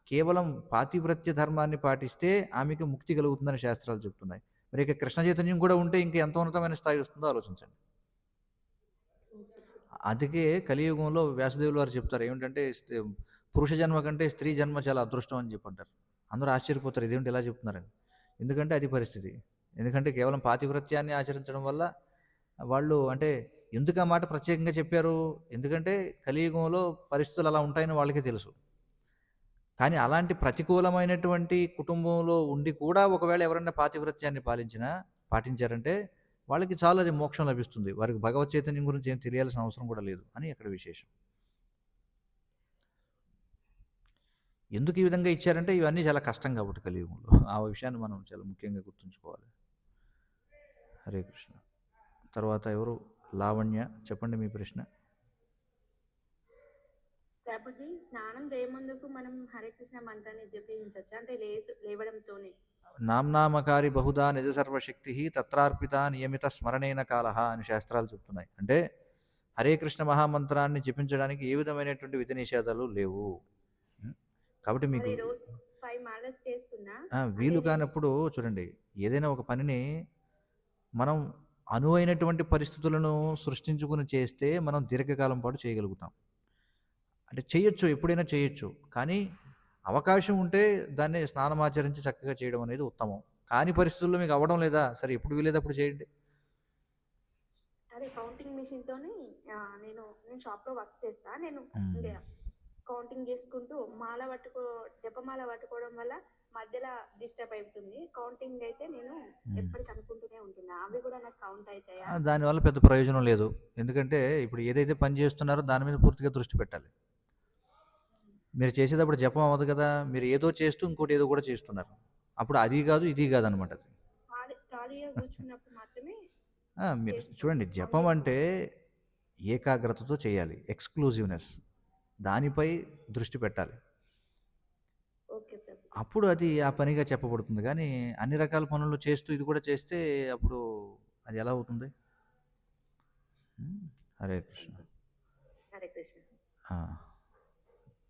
కేవలం పాతివ్రత్య ధర్మాన్ని పాటిస్తే ఆమెకు ముక్తి కలుగుతుందని శాస్త్రాలు చెప్తున్నాయి. మరి ఇక కృష్ణ చైతన్యం కూడా ఉంటే ఇంకా ఎంత ఉన్నతమైన స్థాయి వస్తుందో ఆలోచించండి. అందుకే కలియుగంలో వ్యాసదేవులు వారు చెప్తారు ఏమిటంటే పురుష జన్మ కంటే స్త్రీ జన్మ చాలా అదృష్టం అని చెప్పంటారు. అందరూ ఆశ్చర్యపోతారు ఇదేమిటి ఇలా చెప్తున్నారని. ఎందుకంటే అది పరిస్థితి. ఎందుకంటే కేవలం పాతివ్రత్యాన్ని ఆచరించడం వల్ల వాళ్ళు అంటే ఎందుకు ఆ మాట ప్రత్యేకంగా చెప్పారు? ఎందుకంటే కలియుగంలో పరిస్థితులు అలా ఉంటాయని వాళ్ళకే తెలుసు. కానీ అలాంటి ప్రతికూలమైనటువంటి కుటుంబంలో ఉండి కూడా ఒకవేళ ఎవరైనా పాతివ్రత్యాన్ని పాటించారంటే వాళ్ళకి చాలా అది మోక్షం లభిస్తుంది. వారికి భగవత్ చైతన్యం గురించి ఏం తెలియాల్సిన అవసరం కూడా లేదు అని అక్కడ విశేషం. ఎందుకు ఈ విధంగా ఇచ్చారంటే ఇవన్నీ చాలా కష్టం కాబట్టి కలియుగంలో ఆ విషయాన్ని మనం చాలా ముఖ్యంగా గుర్తుంచుకోవాలి. హరే కృష్ణ. తర్వాత ఎవరు? లావణ్య చెప్పండి మీ ప్రశ్న.
ప్రభుజీ స్నానం చేయముందుకు మనం హరే కృష్ణ మంత్రాన్ని జపించచ్చా? అంటే లేవడంతోనే
నామ్నామకారి బహుదా నిజ సర్వశక్తి తత్రార్పిత నియమిత స్మరణేన కాలహ అని శాస్త్రాలు చెప్తున్నాయి. అంటే హరే కృష్ణ మహామంత్రాన్ని జపించడానికి ఏ విధమైనటువంటి విధి నిషేధాలు లేవు. కాబట్టి మీకు వీలు కానప్పుడు చూడండి ఏదైనా ఒక పనిని మనం అనువైనటువంటి పరిస్థితులను సృష్టించుకుని చేస్తే మనం దీర్ఘకాలం పాటు చేయగలుగుతాం. అంటే చేయొచ్చు, ఎప్పుడైనా చేయొచ్చు. కానీ అవకాశం ఉంటే దాన్ని స్నానమాచరించి చక్కగా చేయడం అనేది ఉత్తమం. కాని పరిస్థితుల్లో మీకు అవ్వడం లేదా, సరే ఎప్పుడు వీలేదప్పుడు చేయండి.
అదే కౌంటింగ్ మిషన్ తోని నేను షాప్ లో వర్క్ చేస్తా. నేను కౌంటింగ్ చేసుకుంటూ జపమాల పట్టుకోవడం వల్ల మధ్యలో డిస్టర్బ్ అవుతుంది. కౌంటింగ్ అయితే నేను ఎప్పటికీ అనుకుంటూనే ఉంటున్నా. అవి కూడా నాకు కౌంట్ అవుతాయా?
దానివల్ల పెద్ద ప్రయోజనం లేదు. ఎందుకంటే ఇప్పుడు ఏదైతే పని చేస్తున్నారో దాని మీద పూర్తిగా దృష్టి పెట్టాలి. మీరు చేసేటప్పుడు జపం అవ్వదు కదా, మీరు ఏదో చేస్తూ ఇంకోటి ఏదో కూడా చేస్తున్నారు. అప్పుడు అది కాదు ఇది కాదు అనమాట. మీరు చూడండి జపం అంటే ఏకాగ్రతతో చేయాలి, ఎక్స్క్లూజివ్నెస్ దానిపై దృష్టి పెట్టాలి. అప్పుడు అది ఆ పనిగా చెప్పబడుతుంది. కానీ అన్ని రకాల పనులు చేస్తూ ఇది కూడా చేస్తే అప్పుడు అది ఎలా అవుతుంది? హరే కృష్ణ.
హరే కృష్ణ.
ఆ,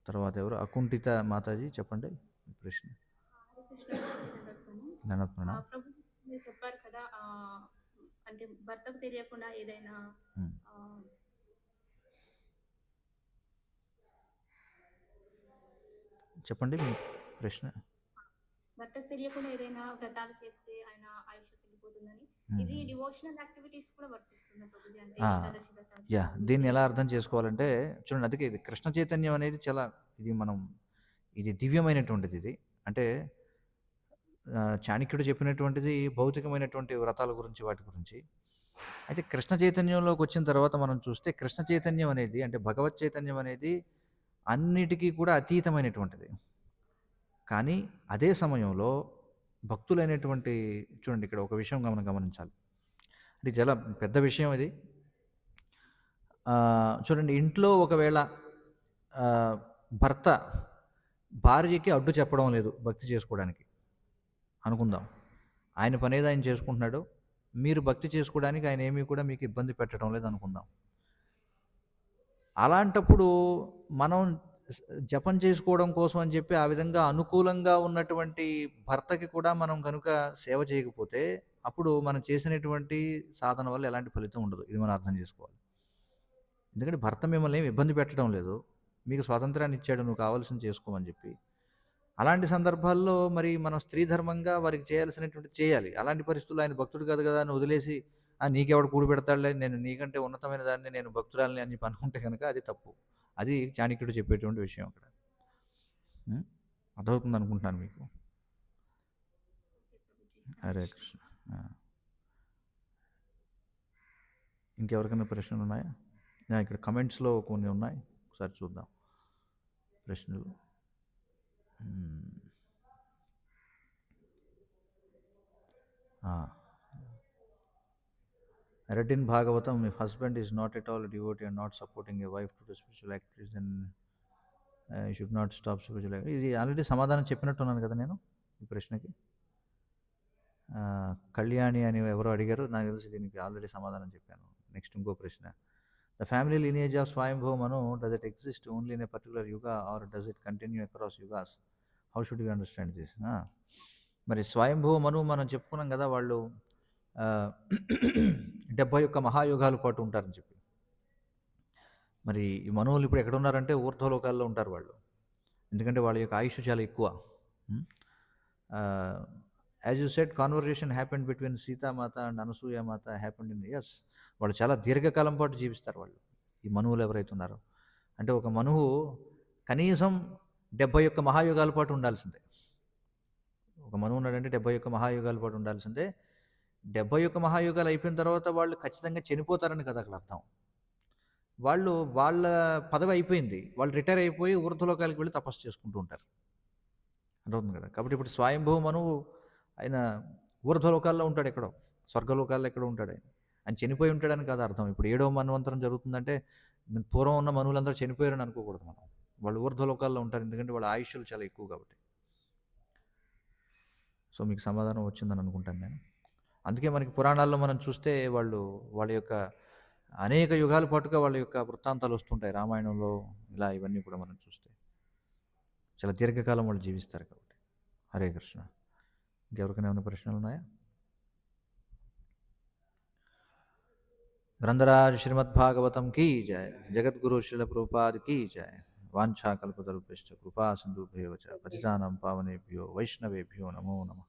తర్వాత ఎవరు? అకుంఠిత మాతాజీ చెప్పండి ప్రశ్న.
హరే కృష్ణ ప్రభుజీ, నేను అడుగుతాను.
ధనత్మణ.
ప్రభు మీరు చెప్పారు కదా, అంటే భర్తకు తెలియకుండా ఏదైనా ఆ,
చెప్పండి మీ ప్రశ్న.
భర్తకు తెలియకుండా ఏదైనా వ్రతాలు చేస్తే ఆయన ఆయుష్ వెళ్ళిపోతుందని, ఇది డివోషనల్ యాక్టివిటీస్ కూడా వర్తిస్తుంది ప్రభుజీ, అంటే
ఆ,
ఏకాదశి వ్రతాలు
యా, దీన్ని ఎలా అర్థం చేసుకోవాలంటే చూడండి, అందుకే ఇది కృష్ణ చైతన్యం అనేది చాలా ఇది దివ్యమైనటువంటిది. ఇది అంటే చాణక్యుడు చెప్పినటువంటిది భౌతికమైనటువంటి వ్రతాల గురించి, వాటి గురించి. అయితే కృష్ణ చైతన్యంలోకి వచ్చిన తర్వాత మనం చూస్తే కృష్ణ చైతన్యం అనేది, అంటే భగవత్ చైతన్యం అనేది అన్నిటికీ కూడా అతీతమైనటువంటిది. కానీ అదే సమయంలో భక్తులైనటువంటి, చూడండి ఇక్కడ ఒక విషయం మనం గమనించాలి, ఇది చాలా పెద్ద విషయం ఇది. చూడండి, ఇంట్లో ఒకవేళ భర్త భార్యకి అడ్డు చెప్పడం లేదు భక్తి చేసుకోవడానికి అనుకుందాం. ఆయన పని ఏదో ఆయన చేసుకుంటున్నాడు, మీరు భక్తి చేసుకోవడానికి ఆయన ఏమీ కూడా మీకు ఇబ్బంది పెట్టడం లేదు అనుకుందాం. అలాంటప్పుడు మనం జపం చేసుకోవడం కోసం అని చెప్పి ఆ విధంగా అనుకూలంగా ఉన్నటువంటి భర్తకి కూడా మనం కనుక సేవ చేయకపోతే అప్పుడు మనం చేసినటువంటి సాధన వల్ల ఎలాంటి ఫలితం ఉండదు. ఇది మనం అర్థం చేసుకోవాలి. ఎందుకంటే భర్త మిమ్మల్ని ఏమి ఇబ్బంది పెట్టడం లేదు, మీకు స్వాతంత్రాన్ని ఇచ్చాడు, నువ్వు కావాల్సింది చేసుకోమని చెప్పి. అలాంటి సందర్భాల్లో మరి మనం స్త్రీ ధర్మంగా వారికి చేయాల్సినటువంటి చేయాలి. అలాంటి పరిస్థితుల్లో ఆయన భక్తుడు కాదు కదా అని వదిలేసి నీకెవడు కూడి పెడతాడులే, నేను నీకంటే ఉన్నతమైన దాన్ని, నేను భక్తురాలని అని చెప్పి అనుకుంటే కనుక అది తప్పు. అది చాణక్యుడు చెప్పేటువంటి విషయం అక్కడ. అర్థమవుతుంది అనుకుంటున్నాను మీకు. హరే కృష్ణ. ఇంకెవరికైనా ప్రశ్నలు ఉన్నాయా? ఇక్కడ కమెంట్స్లో కొన్ని ఉన్నాయి, ఒకసారి చూద్దాం ప్రశ్నలు. read in Bhagavatam, if husband is not at all a devotee and not supporting a wife to do spiritual activities, then you should not stop spiritual activities. ఇది ఆల్రెడీ సమాధానం చెప్పినట్టున్నాను కదా నేను ఈ ప్రశ్నకి. కళ్యాణి అని ఎవరో అడిగారు, నాకు తెలిసి దీనికి ఆల్రెడీ సమాధానం చెప్పాను. నెక్స్ట్ ఇంకో ప్రశ్న, the family lineage of Swayambhuva Manu, does it exist only in a particular yuga or does it continue across yugas? How should you understand this? మరి స్వయంభవ మను మనం చెప్పుకున్నాం కదా, వాళ్ళు 71 మహాయుగాల పాటు ఉంటారని చెప్పి. మరి ఈ మనువులు ఇప్పుడు ఎక్కడ ఉన్నారంటే ఊర్ధ్వలోకాల్లో ఉంటారు వాళ్ళు, ఎందుకంటే వాళ్ళ యొక్క ఆయుష్ చాలా ఎక్కువ. As you said, conversation happened between Sitamata and Anasuya Mata happened in years. వాళ్ళు చాలా దీర్ఘకాలం పాటు జీవిస్తారు వాళ్ళు, ఈ మనువులు ఎవరైతే ఉన్నారో. అంటే ఒక మనువు కనీసం 71 మహాయుగాల పాటు ఉండాల్సిందే. ఒక మనువు ఉన్నాడంటే 71 మహాయుగాల పాటు ఉండాల్సిందే. 71 మహాయుగాలు అయిపోయిన తర్వాత వాళ్ళు ఖచ్చితంగా చనిపోతారని కదా అక్కడ అర్థం. వాళ్ళ పదవి అయిపోయింది, వాళ్ళు రిటైర్ అయిపోయి ఊర్ధ్వలోకాలకు వెళ్ళి తపస్సు చేసుకుంటూ ఉంటారు. అర్థమవుతుంది కదా. కాబట్టి ఇప్పుడు స్వయంభవ మనువు ఆయన ఊర్ధ్వలోకాల్లో ఉంటాడు, ఎక్కడో స్వర్గలోకాల్లో ఎక్కడో ఉంటాడు. ఆయన చనిపోయి ఉంటాడని కాదు అర్థం. ఇప్పుడు 7వ మన్వంతరం జరుగుతుందంటే పూర్వం ఉన్న మనువులందరూ చనిపోయారని అనుకోకూడదు మనం. వాళ్ళు ఊర్ధ్వలోకాల్లో ఉంటారు, ఎందుకంటే వాళ్ళ ఆయుష్లు చాలా ఎక్కువ కాబట్టి. సో మీకు సమాధానం వచ్చిందని అనుకుంటాను నేను. అందుకే మనకి పురాణాల్లో మనం చూస్తే వాళ్ళ యొక్క అనేక యుగాల పాటుగా వాళ్ళ యొక్క వృత్తాంతాలు వస్తుంటాయి రామాయణంలో, ఇలా ఇవన్నీ కూడా మనం చూస్తే చాలా దీర్ఘకాలం వాళ్ళు జీవిస్తారు కాబట్టి. హరే కృష్ణ. ఇంకెవరికైనా ఏమైనా ప్రశ్నలు ఉన్నాయా? గ్రంథరాజ్ శ్రీమద్భాగవతం కీ జయ, జగద్గురు శ్రీల ప్రభుపాద్ కీ జయ. వాంఛాకల్పతరుభ్యశ్చ కృపా సింధుభ్యో చ పతితానాం పావనేభ్యో వైష్ణవేభ్యో నమో నమః.